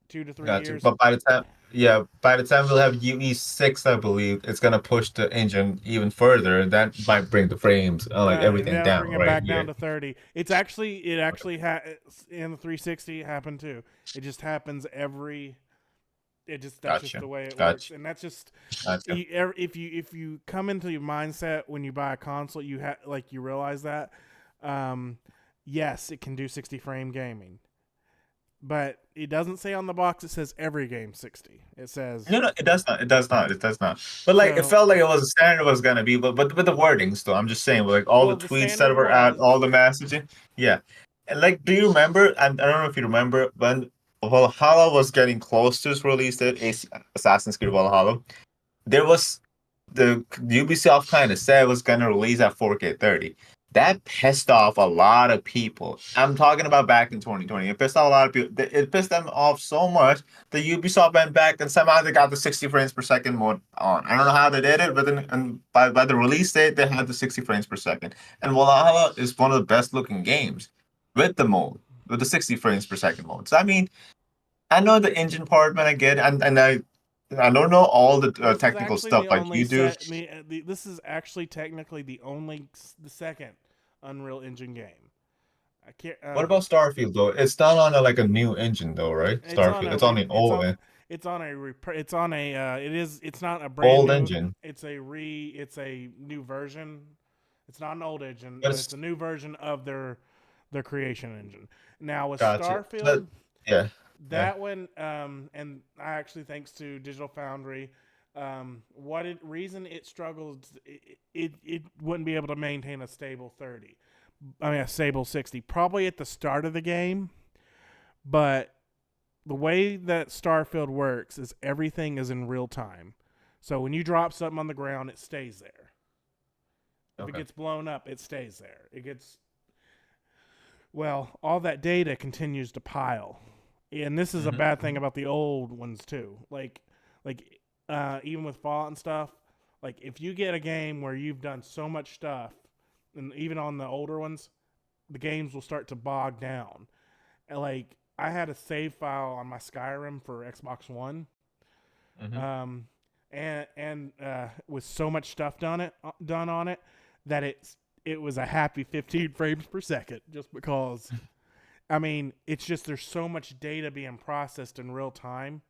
2 to 3 years. But by the time, yeah, by the time we'll have UE6, I believe it's gonna push the engine even further, and that might bring the frames, like everything That'll down, bring it right? back Yeah. down to 30. It actually in the 360 happened too. It just happens every. It just that's just Gotcha. the way it works, Gotcha. and that's just Gotcha. if you come into your mindset when you buy a console, you have like you realize that. Um, yes, it can do 60 frame gaming, but it doesn't say on the box. It says every game 60. It says No, no, it does not. It does not. It does not. But like, it so. felt like it was a standard was gonna be, but with the wording still. I'm just saying, like all the Well, the tweets that standard were out, all was. the messaging. Yeah. And like, do you remember? I don't know if you remember when Valhalla was getting close to its release date, Assassin's Creed Valhalla. There was the Ubisoft kind of said it was gonna release at 4K 30. That pissed off a lot of people. I'm talking about back in 2020. It pissed off a lot of people. It pissed them off so much that Ubisoft went back and somehow they got the 60 frames per second mode on. I don't know how they did it, but then and by the release date, they had the 60 frames per second. And Valhalla is one of the best looking games with the mode. with the 60 frames per second mode. So I mean, I know the engine part, man. I get, and I don't know all the This is technical actually stuff the like only you do. set. This is actually technically the second Unreal Engine game. I can't. What about Starfield though? It's not on like a new engine though, right? It's on Starfield. a It's on the it's on a it's not a brand old new. engine. It's a new version. It's not an old engine, But but it's it's a new version of their creation engine. Now with gotcha. But Starfield, yeah, yeah. that one, and I actually thanks to Digital Foundry, reason it struggled, it wouldn't be able to maintain a stable 30. I mean a stable 60. Probably at the start of the game, but the way that Starfield works is everything is in real time. So when you drop something on the ground, it stays there. If it Okay. gets blown up, it stays there. It gets all that data continues to pile. And this is a bad thing Hmm. about the old ones too. Like even with Fallout and stuff, like if you get a game where you've done so much stuff, and even on the older ones, the games will start to bog down. And like I had a save file on my Skyrim for Xbox One, Hmm. um, and with so much stuff done on it that it was a happy 15 frames per second just because I mean it's just there's so much data being processed in real time,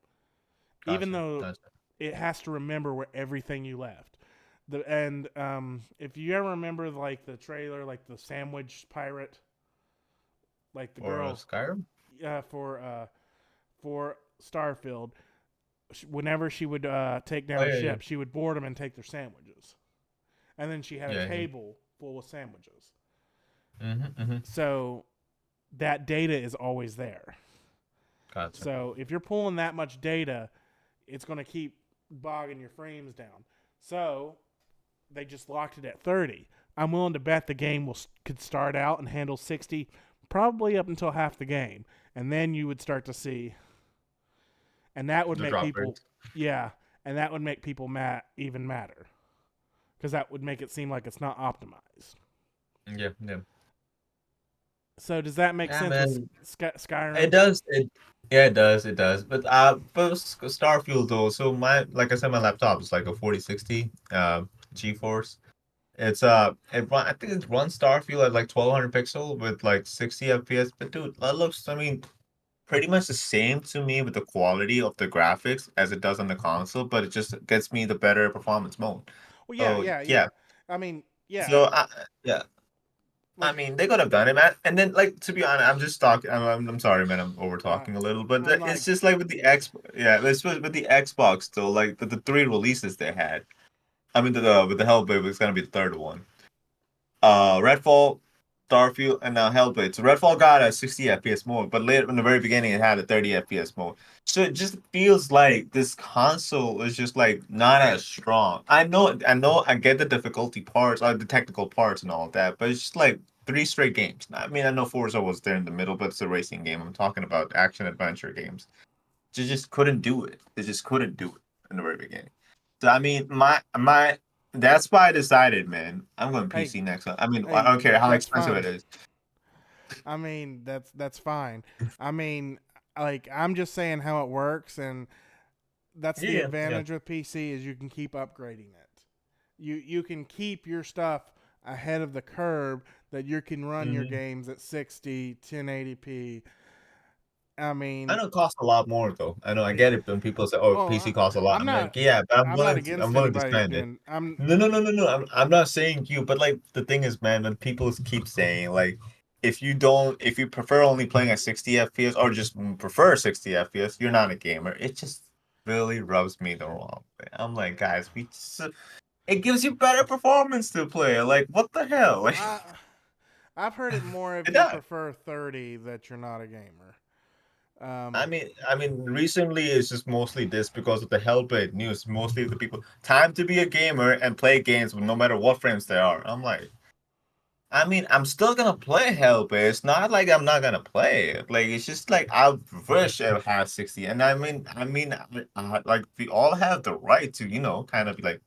even Gotcha. though Gotcha. it has to remember where everything you left. And if you ever remember like the trailer, like the sandwich pirate, like the Or girl Skyrim? uh, for uh, for Starfield, whenever she would take Oh down a yeah, yeah. ship, she would board them and take their sandwiches, and then she had a Yeah, yeah. table full of sandwiches. Hmm. Hmm. So that data is always there. Gotcha. So if you're pulling that much data, it's going to keep bogging your frames down. So they just locked it at 30. I'm willing to bet the game could start out and handle 60 probably up until half the game, and then you would start to see, and that would The make drop people, rate. yeah, and that would make people even madder because that would make it seem like it's not optimized. Yeah, yeah. So does that make Yeah, sense with man. It Skyrim? does. Yeah, it does. It does. But Starfield though. So like I said, my laptop is like a 4060 GeForce. I think it runs Starfield at like 1200 pixel with like 60 FPS. But dude, that looks, I mean, pretty much the same to me with the quality of the graphics as it does on the console, but it just gets me the better performance mode. Well, yeah, So yeah, yeah. yeah. I mean, yeah, So yeah. I like mean, they could have done it, man. And then, like, to be honest, I'm just talking. I'm sorry, man. I'm over uh, talking a little, but I'm it's like, just like with the X. Yeah, it's with the Xbox though. Like the three releases they had. I mean, with the Hellblade was gonna be the third one. Redfall, Starfield, and now Hellblade. So Redfall got a 60 FPS mode, but later in the very beginning it had a 30 FPS mode. So it just feels like this console is just like not as strong. I get the difficulty parts, the technical parts and all that, but it's just like three straight games. I mean, I know Forza was there in the middle, but it's a racing game. I'm talking about action adventure games. They just couldn't do it. They just couldn't do it in the very beginning. So I mean, my that's why I decided, man, I'm going hey, PC next. I mean, I hey, don't care how that's expensive it fine. is. I mean, that's fine. I mean, like I'm just saying how it works, and that's Yeah, the yeah, yeah. advantage with PC is you can keep upgrading it. You can keep your stuff ahead of the curve that you can run your Hmm. games at 60, 1080p. I I mean, know it costs a lot more though. I know I get it when people say, "Oh, well, PC costs a lot." I'm I'm not like, yeah, but I'm not I'm against willing to anybody spend it. doing. I'm No, no, no, no, no. I'm not saying you, but like the thing is, man, when people keep saying like, if you prefer only playing at 60 FPS or just prefer 60 FPS, you're not a gamer. It just really rubs me the wrong way. I'm like, guys, it gives you better performance to play. Like, what the hell? Like, I I've heard it more if it you does. prefer 30 that you're not a gamer. I Um, mean, recently it's just mostly this because of the Hellblade news. Mostly the people time to be a gamer and play games no matter what frames they are. I'm like, I mean, I'm still gonna play Hellblade. It's not like I'm not gonna play it. Like it's just like I wish it had 60. And like we all have the right to kind of like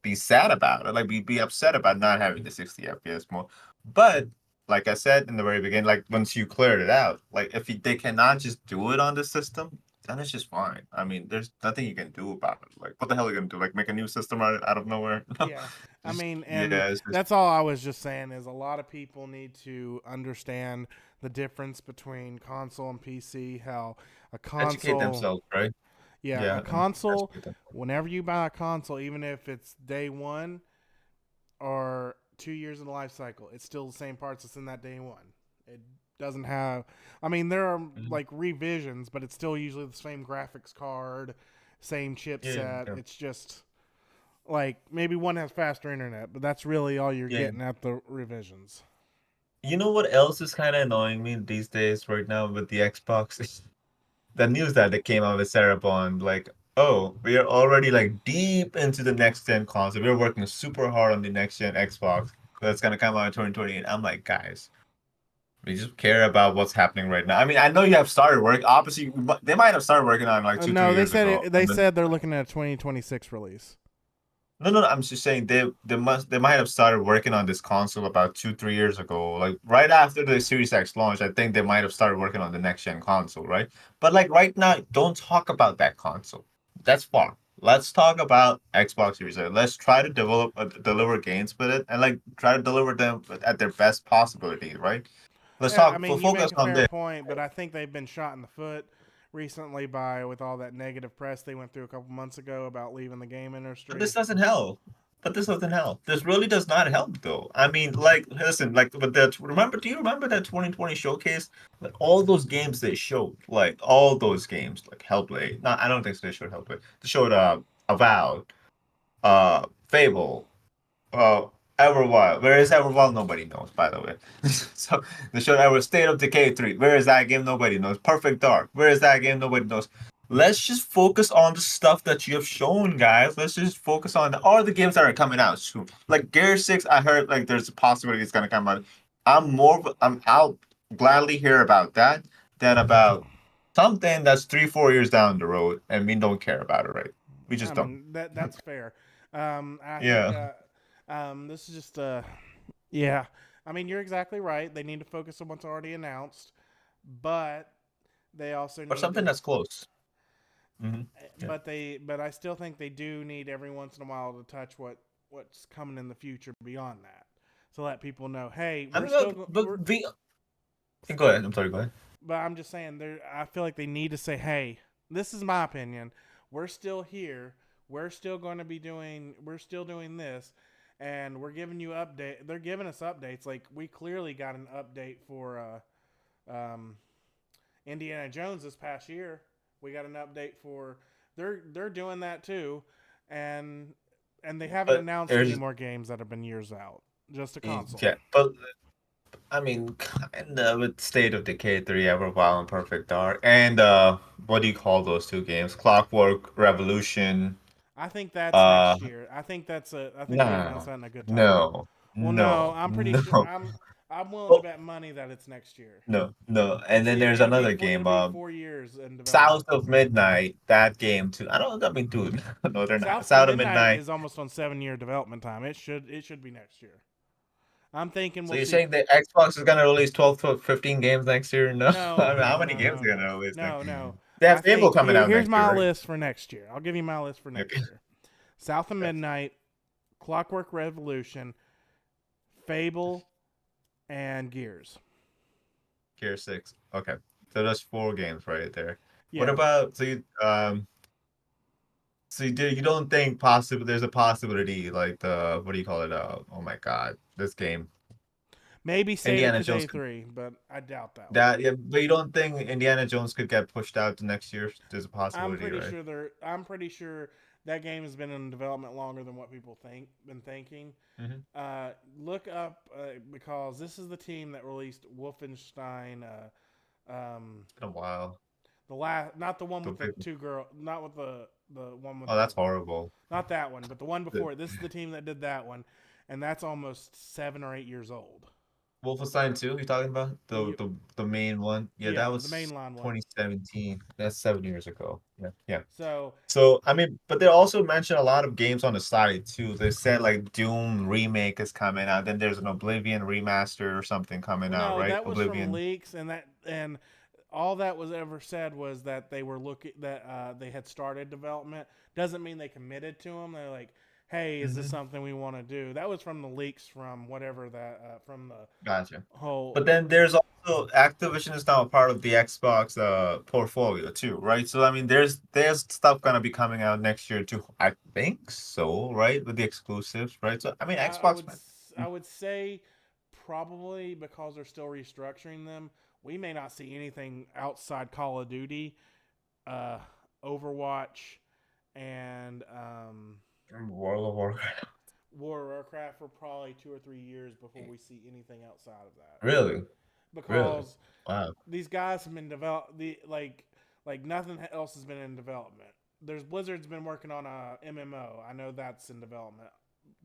be sad about it, like be upset about not having the 60 FPS more. But like I said in the very beginning, like once you cleared it out, like if they cannot just do it on the system, then it's just fine. I mean, there's nothing you can do about it. Like, what the hell are you gonna do? Like, make a new system out of nowhere? No, Yeah. I just mean, and yeah, it's just that's all I was just saying is a lot of people need to understand the difference between console and PC. How a educate console, themselves, right? yeah, a Yeah, and console, educate them. whenever you buy a console, even if it's day one or 2 years in the life cycle, it's still the same parts that's in that day one. It doesn't have, I mean, there are Mhm. like revisions, but it's still usually the same graphics card, same Yeah, chipset. yeah, It's just like maybe one has faster internet, but that's really all you're yeah. getting at the revisions. You know what else is kind of annoying me these days right now with the Xbox? The news that they came out with Sarah Bond, like, oh, we are already like deep into the next gen console. We're working super hard on the next gen Xbox that's gonna come out in 2028. I'm like, guys, we just care about what's happening right now. I mean, I know you have started work. Obviously, they might have started working on it like two, No, 3 years ago. they said they're looking at a 2026 release. No. I'm just saying they might have started working on this console about 2, 3 years ago. Like right after the Series X launch, I think they might have started working on the next gen console, right? But like right now, don't talk about that console. That's far. Let's talk about Xbox Series X. Let's try to deliver games with it, and like try to deliver them at their best possibility, right? Let's Yeah, I talk. mean, you Focus make a on fair this. point, but I think they've been shot in the foot recently by with all that negative press they went through a couple months ago about leaving the game But this industry. doesn't help. But this doesn't help. This really does not help, though. I mean, like, listen, like, but that remember? Do you remember that 2020 showcase? Like, all those games they showed, like, all those games, like Hellblade. No, I don't think so they showed Hellblade. They showed Avowed, Fable, uh, Everwild. Where is Everwild? Nobody knows, by the way. So they showed our State of Decay 3. Where is that game? Nobody knows. Perfect Dark. Where is that game? Nobody knows. Let's just focus on the stuff that you have shown, guys. Let's just focus on all the games that are coming out soon. Like Gear 6, I heard like there's a possibility it's gonna come out. I'll gladly hear about that than about something that's 3, 4 years down the road and we don't care about it, right? We I just don't. mean, that's fair. I think Yeah. this is just yeah. I mean, you're exactly right. They need to focus on what's already announced, but they also Or need something to. that's close. Yeah. But I still think they do need every once in a while to touch what's coming in the future beyond that, to let people know, hey, I we're mean, still but we're. go ahead. I'm sorry. Go ahead. But I'm just saying, there. I feel like they need to say, hey, this is my opinion. We're still here. We're still going to be doing. We're still doing this, and we're giving you update. They're giving us updates. Like we clearly got an update for Indiana Jones this past year. We got an update for they're doing that too, and they haven't But announced any there's more games that have been years out. Just a console. yeah, but I mean, kind of with State of Decay 3, Everwild, and Perfect Dark, and what do you call those two games? Clockwork Revolution. I think that's Uh, next year. I think that's a. I think they announced nah, that in a good time. no, Well, no, no, I'm pretty sure. no. I'm willing to Oh, bet money that it's next year. no. And then there's another game, It'll be 4 years in South development. of Midnight. That game too. I don't. I mean, dude, no, they're not. South of South of Midnight Midnight. is almost on 7 year development time. It should be next year. I'm thinking So we'll you're see. saying the Xbox is gonna release 12 to 15 games next year? No, No, I mean, how no, many no, games no, are no, gonna release next? no, no. They have I Fable think coming out here's next year, my right? list for next year. I'll give you my list for Okay. next year. South of Yes. Midnight, Clockwork Revolution, Fable, and Gears. Gear 6. Okay. So that's 4 games right there. What Yeah, about you don't think possible there's a possibility like the what do you call it? Oh my God, this game. maybe State of Indiana Jones Decay could 3, but I doubt that one. that yeah, but you don't think Indiana Jones could get pushed out to next year? There's a possibility, right? I'm pretty sure that game has been in development longer than what people been thinking. Mm-hmm. Look up because this is the team that released Wolfenstein. It's been a while. The last, not the one The with the big, two girl, not with the one with oh, the, that's horrible. not that one, but the one The- before. This is the team that did that one, and that's almost 7 or 8 years old. Wolfenstein 2, you talking about? Yep. The main one? Yeah, that Yeah, the was mainline one. 2017. That's 7 years ago. Yeah, yeah. So So I mean, but they also mentioned a lot of games on the side too. They said like Doom remake is coming out. Then there's an Oblivion remaster or something coming well, out, no, right? that was from Oblivion. leaks, and all that was ever said was that they were looking that they had started development. Doesn't mean they committed to them. They're like, hey, is this Hmm. something we want to do? That was from the leaks from whatever that from the Gotcha. whole. But then there's also Activision is now a part of the Xbox portfolio too, right? So I mean, there's stuff gonna be coming out next year too. I think so, right? With the exclusives, right? So I mean, I Xbox would might. I would say probably because they're still restructuring them. We may not see anything outside Call of Duty, uh, Overwatch, and World of Warcraft. War of Warcraft for probably 2 or 3 years before we see anything outside of that. Really? Really? Because Wow. these guys have been developed like nothing else has been in development. There's Blizzard's been working on a MMO. I know that's in development.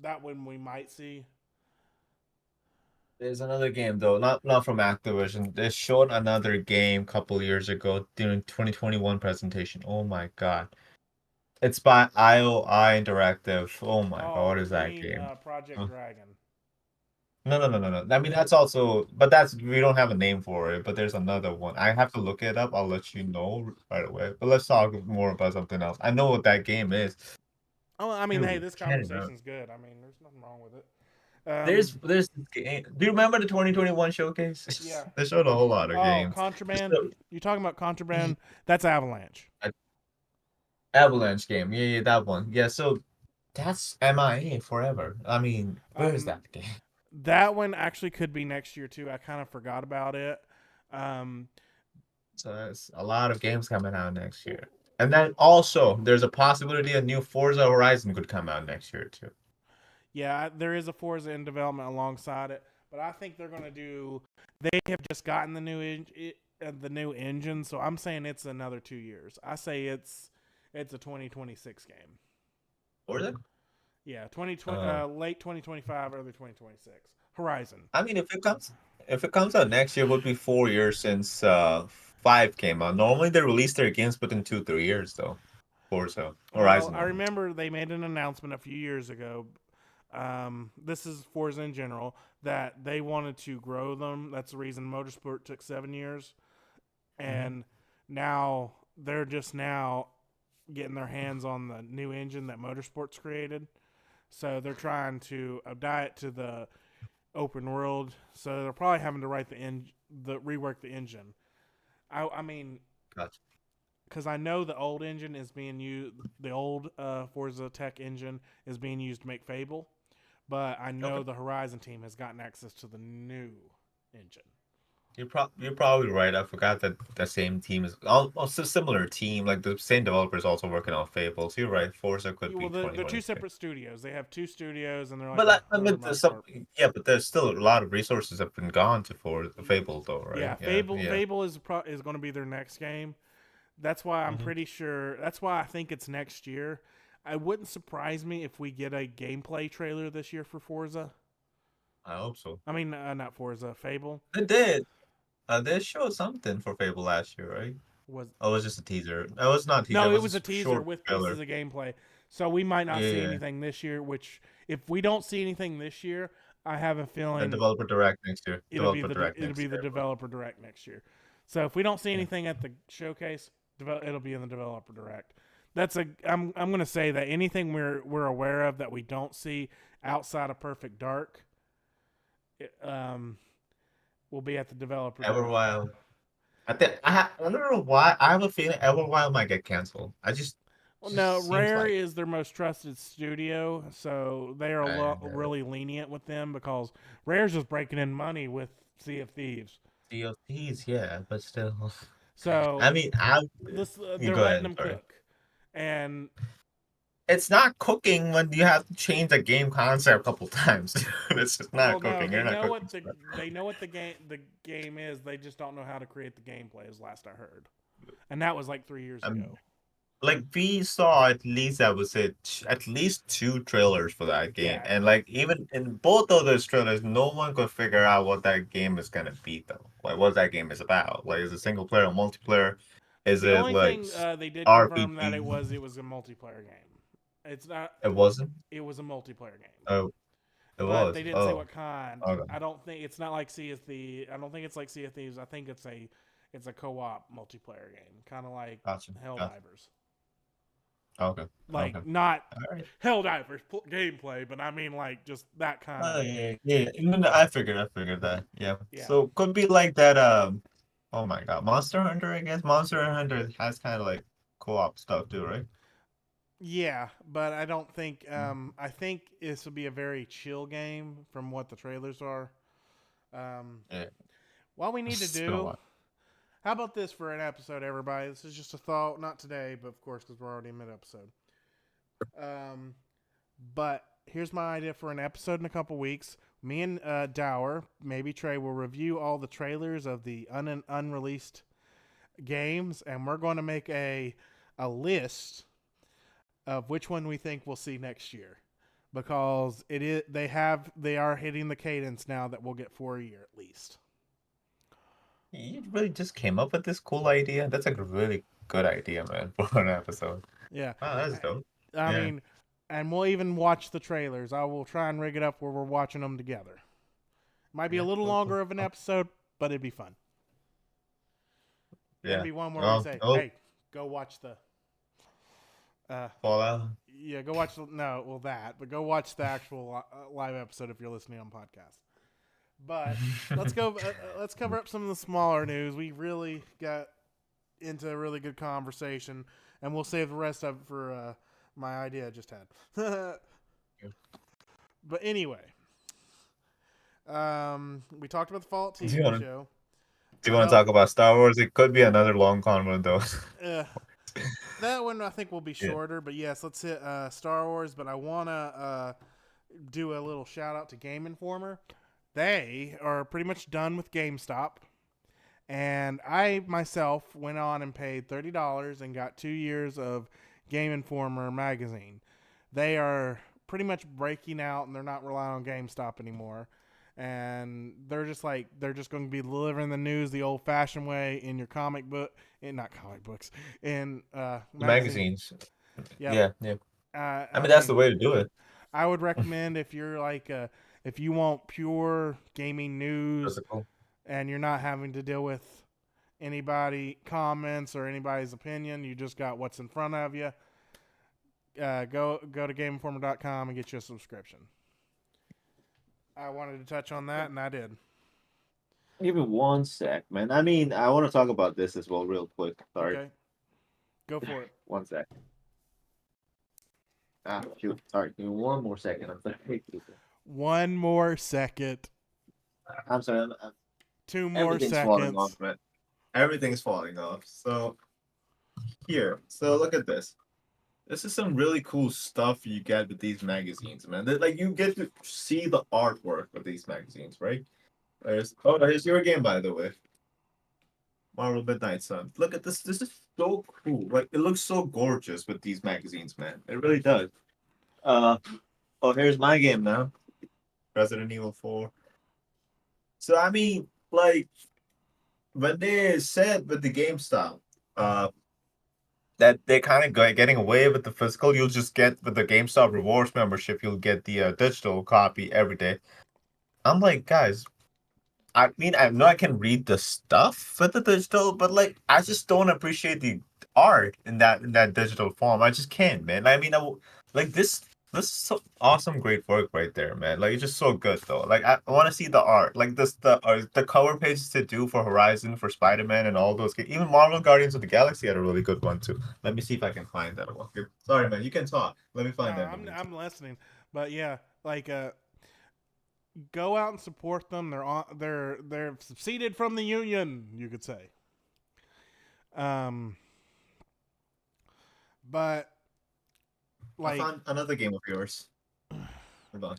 That one we might see. There's another game though, not from Activision. They showed another game a couple years ago during 2021 presentation. Oh my God. It's by IOI Interactive. Oh my God, what Oh, is you that mean game? Project Huh. Dragon? No, no, no, no, no. I mean, that's also, but that's, we don't have a name for it, but there's another one. I have to look it up. I'll let you know right away. But let's talk more about something else. I know what that game is. Oh, I mean, hey, Dude, this can't remember. conversation's good. I mean, there's nothing wrong with it. There's this game. Do you remember the 2021 showcase? Yeah. They showed a whole lot of Oh, games. Contraband. So, You talking about Contraband? That's Avalanche. Avalanche game. Yeah, yeah, that one. Yeah, so that's MIA forever. I mean, where is Um, that game? that one actually could be next year too. I kind of forgot about it. Um, So there's a lot of games coming out next year. And then also, there's a possibility a new Forza Horizon could come out next year too. yeah, there is a Forza in development alongside it, but I think they're gonna do. They have just gotten the new engine, so I'm saying it's another 2 years. I say it's a 2026 game. Forza? Yeah, 2020, Uh, late 2025, early 2026. Horizon. I mean, if it comes out next year, it would be 4 years since five came out. Normally, they release their games within 2 3 years though. Forza Well, Horizon I one. remember they made an announcement a few years ago. This is Forza in general that they wanted to grow them. That's the reason Motorsport took 7 years, Hmm. and now they're just now getting their hands on the new engine that Motorsport's created. So they're trying to adapt it to the open world. So they're probably having to write the rework the engine. I mean, Gotcha. because I know the old engine is being used, the old Forza Tech engine is being used to make Fable, but I Okay. know the Horizon team has gotten access to the new engine. You're probably right. I forgot that the same team is also similar team. Like the same developers also working on Fable. So you're right. Forza could Well, be they're two 2026. separate studios. They have two studios, and they're like But a I mean, brother Motorsport. yeah, but there's still a lot of resources have been gone to for the Fable though, right? Yeah, Yeah, Fable yeah. Fable is going to be their next game. That's why I'm Hmm. pretty sure. That's why I think it's next year. I wouldn't surprise me if we get a gameplay trailer this year for Forza. I hope so. I mean, not Forza, Fable They did. They showed something for Fable last year, right? was. Oh, it was just a teaser. It was not a teaser. No, It it was was a a teaser short with pieces trailer. of gameplay. So we might not see Yeah, anything this year. Which, if we don't see anything this year, I have a a feeling developer direct next year. Developer direct it'll be next the year. developer direct next year. So if we don't see Yeah. anything at the showcase, it'll be in the developer direct. I'm gonna say that anything we're aware of that we don't see outside of Perfect Dark, it, will be at the developer direct. Everwild. I don't know why. I have a feeling Everwild might get canceled. I Well, no, just seems Rare like is their most trusted studio, so they are uh, really lenient with them because Rare's just breaking in money with Sea of Thieves. DLCs, yeah, but still. I So mean, I this you they're go letting ahead. them Sorry. cook, and It's not cooking when you have to change the game concept a couple times. It's just not well, no, cooking. You're not cooking. they know what the game is. They just don't know how to create the gameplay. Is last I heard, and that was like 3 years I'm ago. like we saw at least I would say at least two trailers for that game, Yeah. and like even in both of those trailers, no one could figure out what that game is gonna be though. Like what that game is about. Like is it single player or multiplayer? Is The it only like thing they did confirm that RPG? it was a multiplayer game. It's not. It wasn't. It was a multiplayer game, Oh, it but was. they didn't say Oh, what kind. okay, I don't think it's not like Sea of Thieves. I don't think it's like Sea of Thieves. I think it's a co-op multiplayer game, kind of like gotcha, gotcha. Helldivers. Okay, okay. Like not All right. Helldivers gameplay, but I mean like just that kind Oh of yeah, yeah. No, no, I figured that. Yeah. yeah. So could be like that. Oh my God, Monster Hunter. I guess Monster Hunter has kind of like co-op stuff too, right? Yeah, but I don't think. Mm. I think this will be a very chill game from what the trailers are. Um, Yeah. what we need to It's been a do. while. How about this for an episode, everybody? This is just a thought, not today, but of course because we're already mid episode. Um, but here's my idea for an episode in a couple weeks. Me and Dower, maybe Trey, will review all the trailers of the unreleased games, and we're going to make a list of which one we think we'll see next year, because they are hitting the cadence now that we'll get 4 a year at least. You really just came up with this cool idea. That's like a really good idea, man, for an episode. Yeah, Oh, that's dope. I Yeah. mean, and we'll even watch the trailers. I will try and rig it up where we're watching them together. Might be a Yeah. little Cool, cool, longer of an cool. episode, but it'd be fun. Then Yeah. be one where we Well, say, oh, "Hey, go watch the." Uh, Fallout. yeah, go watch the no, well that, but go watch the actual live episode if you're listening on podcast. But let's go. Let's cover up some of the smaller news. We really got into a really good conversation, and we'll save the rest of it for my idea I just had. But anyway, we talked about the Fallout Do you TV want to show. do you want to Well, talk about Star Wars? It could be another long convo though. uh, that one I think will be Yeah. shorter. But yes, let's hit Star Wars. But I want to do a little shout out to Game Informer. They are pretty much done with GameStop. And I myself went on and paid $30 and got 2 years of Game Informer magazine. They are pretty much breaking out and they're not relying on GameStop anymore. And they're just going to be delivering the news the old fashioned way in your comic book, in not comic books, in magazine. Magazines. Yep. Yeah, yeah. I I mean, that's the mean, way to do it. I would recommend if you're like, if you want pure gaming news Physical. and you're not having to deal with anybody comments or anybody's opinion. You just got what's in front of you. Go to GameInformer.com and get you a subscription. I wanted to touch on that, and I did. Give me one sec, man. I mean, I want to talk about this as well, real quick. Sorry. Okay, go for it. One sec. Ah, shoot. Sorry. Give me one more second. I'm sorry. One more second. I'm sorry. 2 more Everything's falling seconds. off, man. Everything's falling off. So here, so look at this. This is some really cool stuff you get with these magazines, man. Like you get to see the artwork of these magazines, right? Here's your game, by the way. Marvel Midnight Sun. Look at this. This is so cool. Like it looks so gorgeous with these magazines, man. It really does. Uh oh, here's my game now. Resident Evil 4. So I mean, like when they said with the GameStop, that they're kind of getting away with the physical. You'll just get with the GameStop rewards membership, you'll get the digital copy every day. I'm like, guys, I mean, I know I can read the stuff with the digital, but like, I just don't appreciate the art in that digital form. I just can't, man. I mean, like this. This is so awesome, great work right there, man. Like it's just so good though. Like I want to see the art, like this the cover pages to do for Horizon, for Spider Man, and all those. Even Marvel Guardians of the Galaxy had a really good one too. Let me see if I can find that one. Okay. Sorry, man. You can talk. Let me No, find that one. I'm listening, but yeah, like go out and support them. They're seceded from the union, you could say. Um, but I like found another game of yours. Hold on.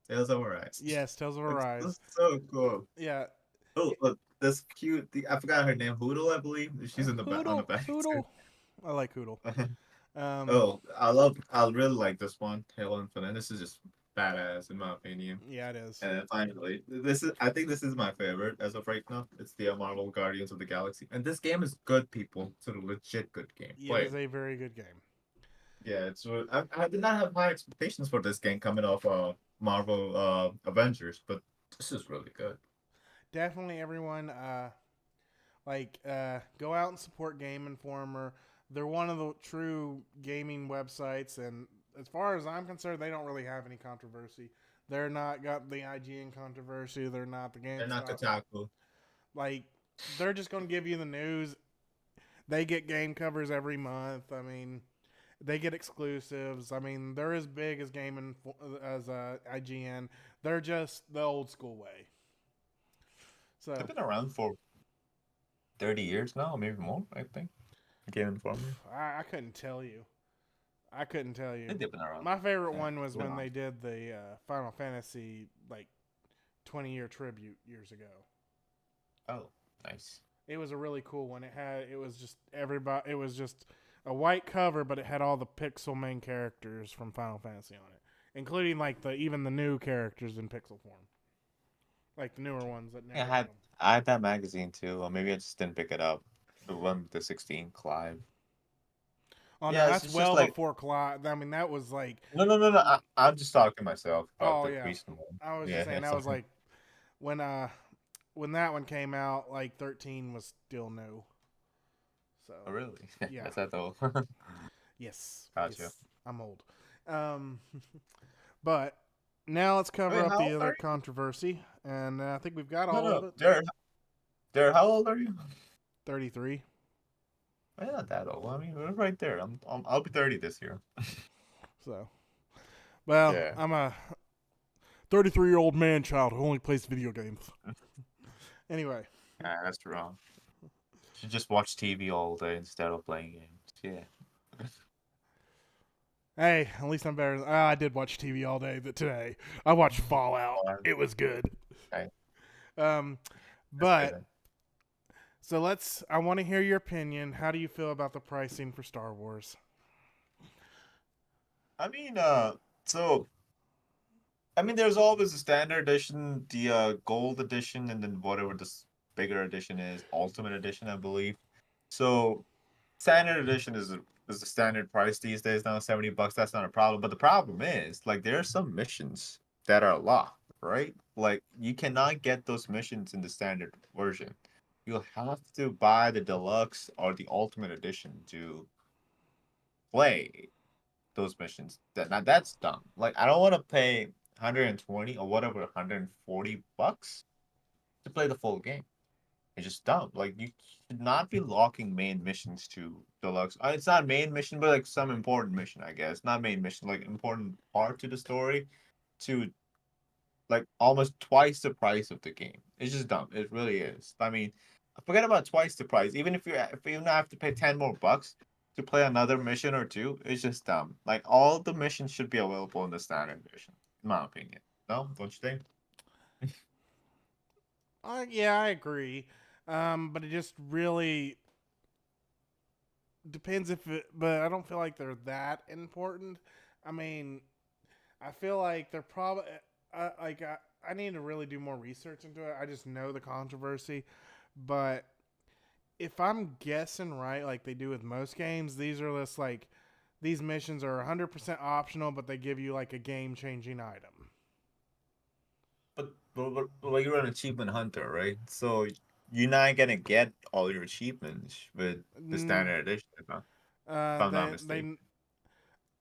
Tales of Arise. yes, Tales of Looks Arise. so cool. Yeah, Oh, look. this cute. I forgot her name. Hoodle, I believe. She's in the back on the Hoodle, back too. Hoodle. I like Hoodle. Um, Oh, I really like this one, Halo Infinite. This is just badass in my opinion. yeah, it is. And finally, I think this is my favorite as of right now. It's the Marvel Guardians of the Galaxy, and this game is good, people. It's a legit good game. It Play is it. a very good game. Yeah, I did not have high expectations for this game coming off Marvel Avengers, but this is really good. Definitely, everyone. Go out and support Game Informer. They're one of the true gaming websites, and as far as I'm concerned, they don't really have any controversy. They're not got the IGN controversy. They're not the They're not GameStop. Kotaku. Like, they're just going to give you the news. They get game covers every month. I mean, they get exclusives. I mean, they're as big as as IGN. They're just the old school way. They've So been around for 30 years now, maybe more. I think. Game Informer. I couldn't tell you. I couldn't tell I you. think they've been around. My favorite Yeah, one was been when around. they did the Final Fantasy 20-year tribute years ago. Oh, nice. It was a really cool one. It was just everybody. It was just a white cover, but it had all the pixel main characters from Final Fantasy on it, including even the new characters in pixel form, like the newer ones that Yeah, never had them. I had that magazine too, or maybe I just didn't pick it up. The one with the 16 Clive. Oh no, Yeah, that's it's just well like before Clyde. I mean, that was like, no. I'm just talking to myself about oh the yeah, recent one. I was just Yeah, saying that was like when uh when that one came out, like 13 was still new. So oh, really? yeah, That's that though. yes, Gotcha. yes, I'm old. Um, but now let's cover Wait, up how the old other are you? controversy, and I think we've got No, all of no, it. Derek, how old are you? 33. I'm not that old. I mean, we're right there. I'll be 30 this year. So, well, Yeah. I'm a 33-year-old man child who only plays video games. Anyway, That's wrong. Should just watch TV all day instead of playing games. Yeah. hey, at least I'm better. I did watch TV all day today. I watched Fallout. Oh, It was good. okay. Um, That's good but then. so let's. I want to hear your opinion. How do you feel about the pricing for Star Wars? I mean, so there's always a standard edition, the gold edition, and then whatever this bigger edition is, ultimate edition, I believe. So standard edition is the standard price these days now, $70. That's not a problem. But the problem is, like, there are some missions that are locked, right? Like, you cannot get those missions in the standard version. You'll have to buy the deluxe or the ultimate edition to play those missions. That's dumb. Like, I don't want to pay 120 or whatever, $140 to play the full game. It's just dumb. Like, you should not be locking main missions to deluxe. It's not main mission, but like some important mission, I guess. Not main mission, like important part to the story to like almost twice the price of the game. It's just dumb. It really is. I mean, forget about twice the price. Even if you have to pay 10 more bucks to play another mission or two, it's just dumb. Like all the missions should be available in the standard edition, in my opinion. No, don't you think? Yeah, I agree. But it just really depends if it. But I don't feel like they're that important. I mean, I feel like they're probably I need to really do more research into it. I just know the controversy, but if I'm guessing right, like they do with most games, these are just like these missions are 100% optional, but they give you like a game changing item. But you're an achievement hunter, right? So you're not gonna get all your achievements with the Mm, standard edition, if I'm not mistaken. they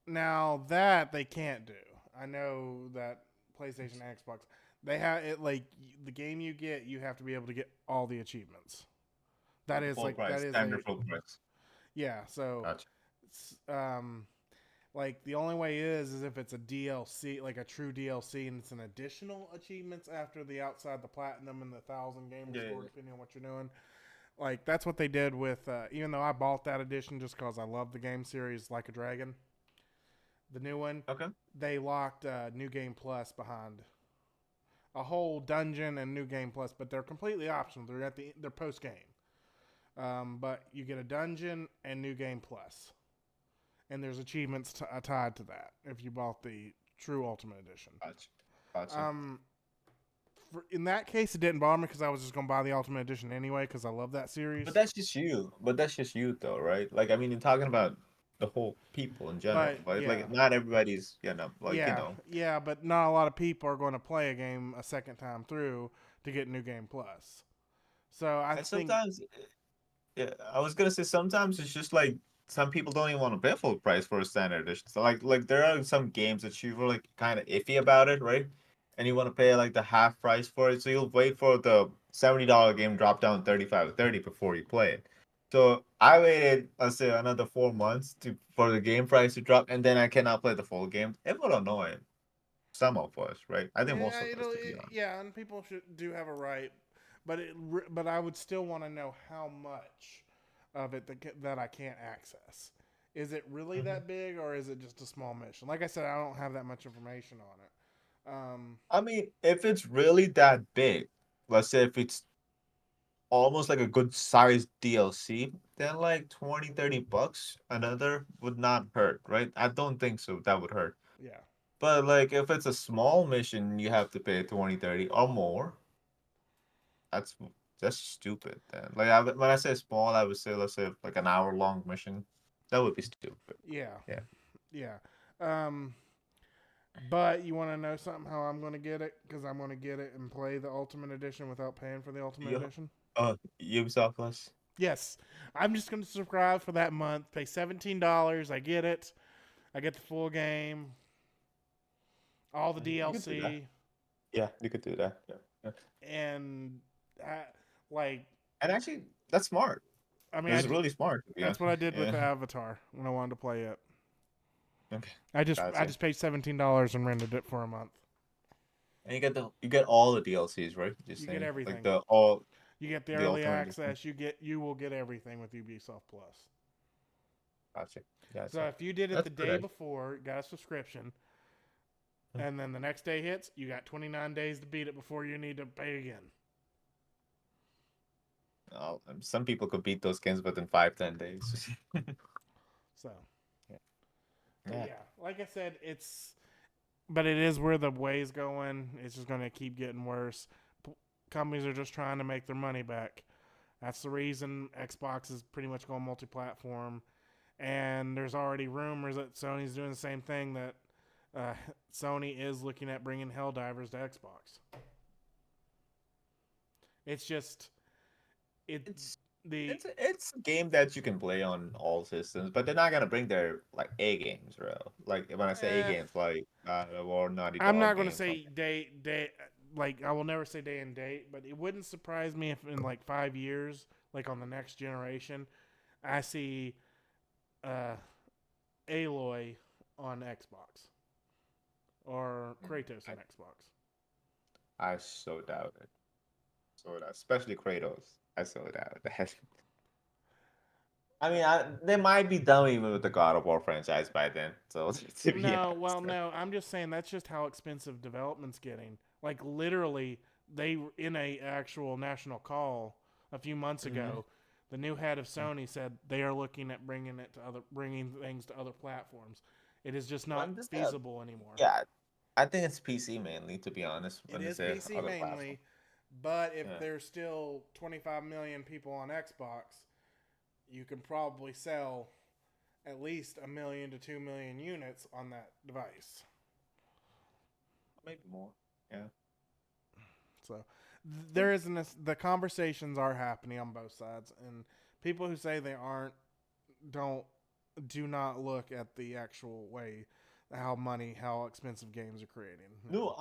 now that they can't do. I know that PlayStation and Xbox they have it like the game you get, you have to be able to get all the achievements. That is Full like that price, is a standard full price. yeah. So Gotcha. it's, like the only way is if it's a DLC, like a true DLC, and it's an additional achievements after the outside the platinum and the 1,000 gamer Yeah, score, depending on what you're doing. Like that's what they did with. Even though I bought that edition just because I love the game series, Like a Dragon, the new one, okay. they locked New Game Plus behind a whole dungeon and new game plus, but they're completely optional. They're post game. But you get a dungeon and new game plus, and there's achievements tied to that if you bought the true Ultimate Edition. Gotcha. Gotcha. Um, in that case, it didn't bother me because I was just gonna buy the Ultimate Edition anyway because I love that series. But that's just you. But that's just you, though, right? Like, I mean, you're talking about the whole people in general, But right? yeah, Like, not everybody's, like, yeah, but not a lot of people are going to play a game a second time through to get new game plus. So I and think, sometimes, yeah, I was gonna say sometimes it's just like some people don't even want to pay full price for a standard edition. So, like there are some games that you were like kind of iffy about it, right? And you want to pay like the half price for it, so you'll wait for the $70 game drop down 35 or 30 before you play it. So I waited, let's say, another 4 months for the game price to drop, and then I cannot play the full game. It would annoy some of us, right? I think most of us, to be honest. yeah, and people do have a right, but I would still want to know how much of it that I can't access. Is it really Mhm. that big, or is it just a small mission? Like I said, I don't have that much information on it. I mean, if it's really that big, let's say if it's almost like a good sized DLC, then like 20, $30 another would not hurt, right? I don't think so. That would hurt. Yeah, But like if it's a small mission, you have to pay 20, 30 or more. That's just stupid then. Like when I say small, I would say let's say like an hour long mission. That would be stupid. yeah, Yeah. yeah. Um, but you want to know something? How I'm going to get it? Because I'm going to get it and play the Ultimate Edition without paying for the Ultimate Yeah. Edition. Ubisoft Plus. Yes, I'm just going to subscribe for that month. Pay $17. I get it. I get the full game, all the You could do that. DLC, Yeah, you could do that. Yeah. Yeah. and I, like And actually, that's smart. I mean, This is really smart to be that's honest. what I did with Yeah. the Avatar when I wanted to play it. Okay. I Gotcha. just paid $17 and rented it for a month. And you get all the DLCs, right? Just You get saying, like everything. the all You get the the early ultimate edition. access. You will get everything with Ubisoft Plus. Gotcha. So Gotcha. if you did it That's the good. day before, got a subscription, and then the next day hits, you got 29 days to beat it before you need to pay again. Some people could beat those games within 5, 10 days. So, Yeah. but Yeah. yeah, like I said, but it is where the way's going. It's just going to keep getting worse. Companies are just trying to make their money back. That's the reason Xbox is pretty much going multi-platform, and there's already rumors that Sony's doing the same thing. That uh, Sony is looking at bringing Helldivers to Xbox. It's just it It's the it's a game that you can play on all systems, but they're not gonna bring their like A games, real. Like when I say A eh, games, like or Naughty I'm not Dog going to games, say something. day like I will never say day and date, but it wouldn't surprise me if in like 5 years, like on the next generation, I see uh, Aloy on Xbox or Kratos I, on Xbox. I so doubt it. So doubt, especially Kratos. I so doubt that. I mean, they might be done even with the God of War franchise by then. So to be No, honest, well, no, I'm just saying that's just how expensive development's getting. Like literally, they in a actual national call a few months hmm ago, the new head of Sony said they are looking at bringing things to other platforms. It is just not when this feasible anymore. yeah, I think it's PC mainly, to be honest. It When they is say PC other platform, mainly, but if yeah, there's still 25 million people on Xbox, you can probably sell at least 1 million to 2 million units on that device. maybe more. Yeah. So there isn't the conversations are happening on both sides, and people who say they aren't don't do not look at the actual way how expensive games are creating. No,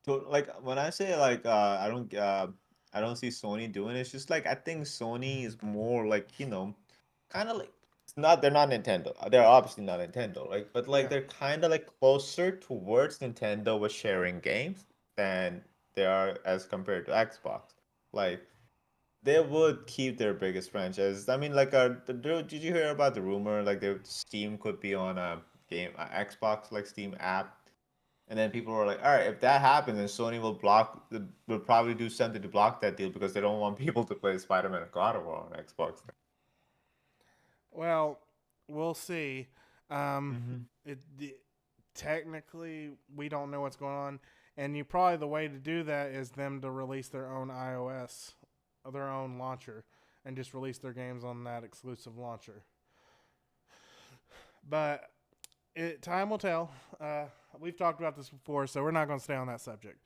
like when I say like I don't see Sony doing it. It's just like I think Sony is more like kind of like it's not they're not Nintendo. They're obviously not Nintendo, right? But like Yeah, they're kind of like closer towards Nintendo with sharing games than they are as compared to Xbox. Like they would keep their biggest franchises. I mean, like, did you hear about the rumor like the Steam could be on a game, Xbox like Steam app, And then people were like, all right, if that happens, then Sony will probably do something to block that deal because they don't want people to play Spider-Man and God of War on Xbox. Well, we'll see. Um, Mm-hmm. technically, we don't know what's going on, and probably the way to do that is them to release their own iOS, their own launcher, and just release their games on that exclusive launcher. But time will tell. We've talked about this before, so we're not going to stay on that subject.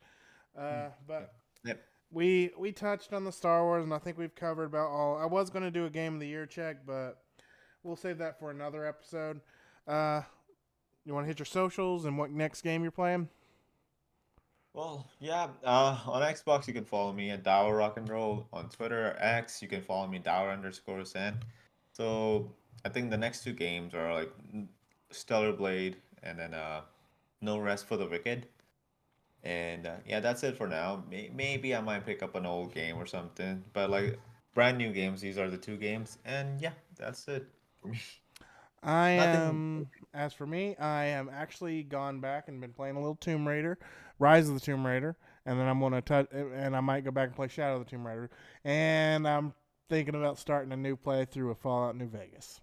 But Yep. we touched on the Star Wars, and I think we've covered about all. I was going to do a Game of the Year check, but we'll save that for another episode. You want to hit your socials and what next game you're playing? Well, yeah. On Xbox, you can follow me at Dower Rock and Roll. On Twitter or X, you can follow me Dower_Sen. So I think the next two games are like Stellar Blade and then No Rest for the Wicked. And yeah, that's it for now. Maybe I might pick up an old game or something, but like brand new games, these are the two games. And yeah, that's it for me. I Nothing. am. As for me, I am actually gone back and been playing a little Tomb Raider, Rise of the Tomb Raider, and then I'm gonna touch, and I might go back and play Shadow of the Tomb Raider, and I'm thinking about starting a new playthrough of Fallout New Vegas.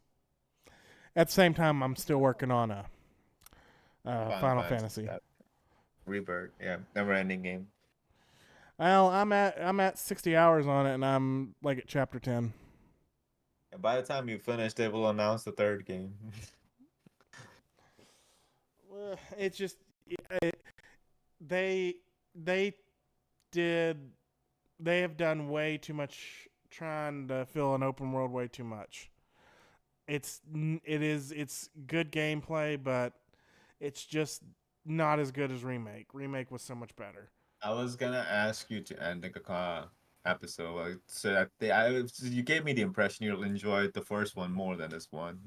At the same time, I'm still working on a Final Fantasy. Rebirth, yeah, never-ending game. Well, I'm at 60 hours on it, and I'm like at chapter 10. And by the time you finish, they will announce the third game. It's just they they did they have done way too much trying to fill an open world way too much. It's good gameplay, but it's just not as good as remake. Remake was so much better. I was gonna ask you to end the episode, like, so you gave me the impression you'll enjoy the first one more than this one.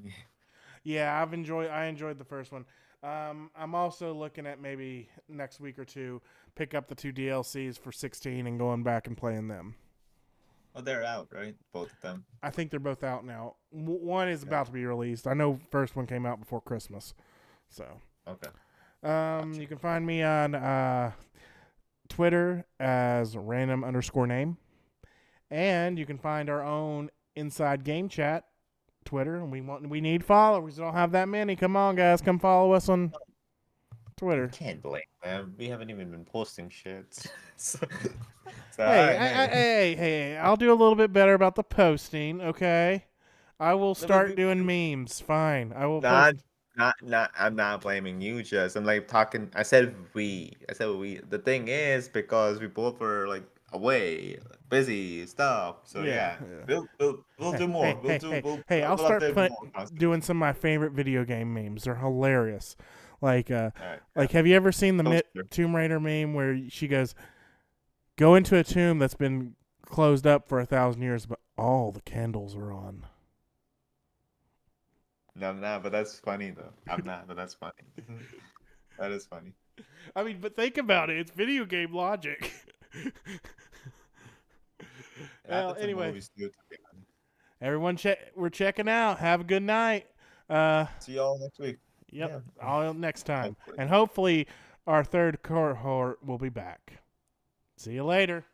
Yeah, I enjoyed the first one. I'm also looking at maybe next week or two pick up the two DLCs for 16 and going back and playing them. Oh, they're out, right? Both of them. I think they're both out now. One is Okay. about to be released. I know first one came out before Christmas. So, Okay. you can find me on Twitter as random_name, and you can find our own Inside Gamechat Twitter. And we need followers. We don't have that many. Come on, guys, come follow us on Twitter. Can't blame them. We haven't even been posting shit. so, Hey, alright, hey, I'll do a little bit better about the posting, okay? I will but start doing memes. Fine. I will Not, post. not. I'm not blaming you, Jess. I'm like talking. I said we. I said we. The thing is, because we both were like away, busy stuff. So Yeah. yeah, we'll do more. I'll We'll start update more constantly. doing some of my favorite video game memes. They're hilarious. Like All right. have you ever seen the Toaster. Tomb Raider meme where she goes, "Go into a tomb that's been closed up for 1,000 years, but all the candles are on." No, I'm not. But that's funny though. I'm not. But that's funny. That is funny. I mean, but think about it. It's video game logic. It Well, happens in anyway, movies too, to be honest. everyone, we're checking out. Have a good night. See y'all next week. Yep. Yeah. All next time. Hopefully. And hopefully our third cohort will be back. See you later.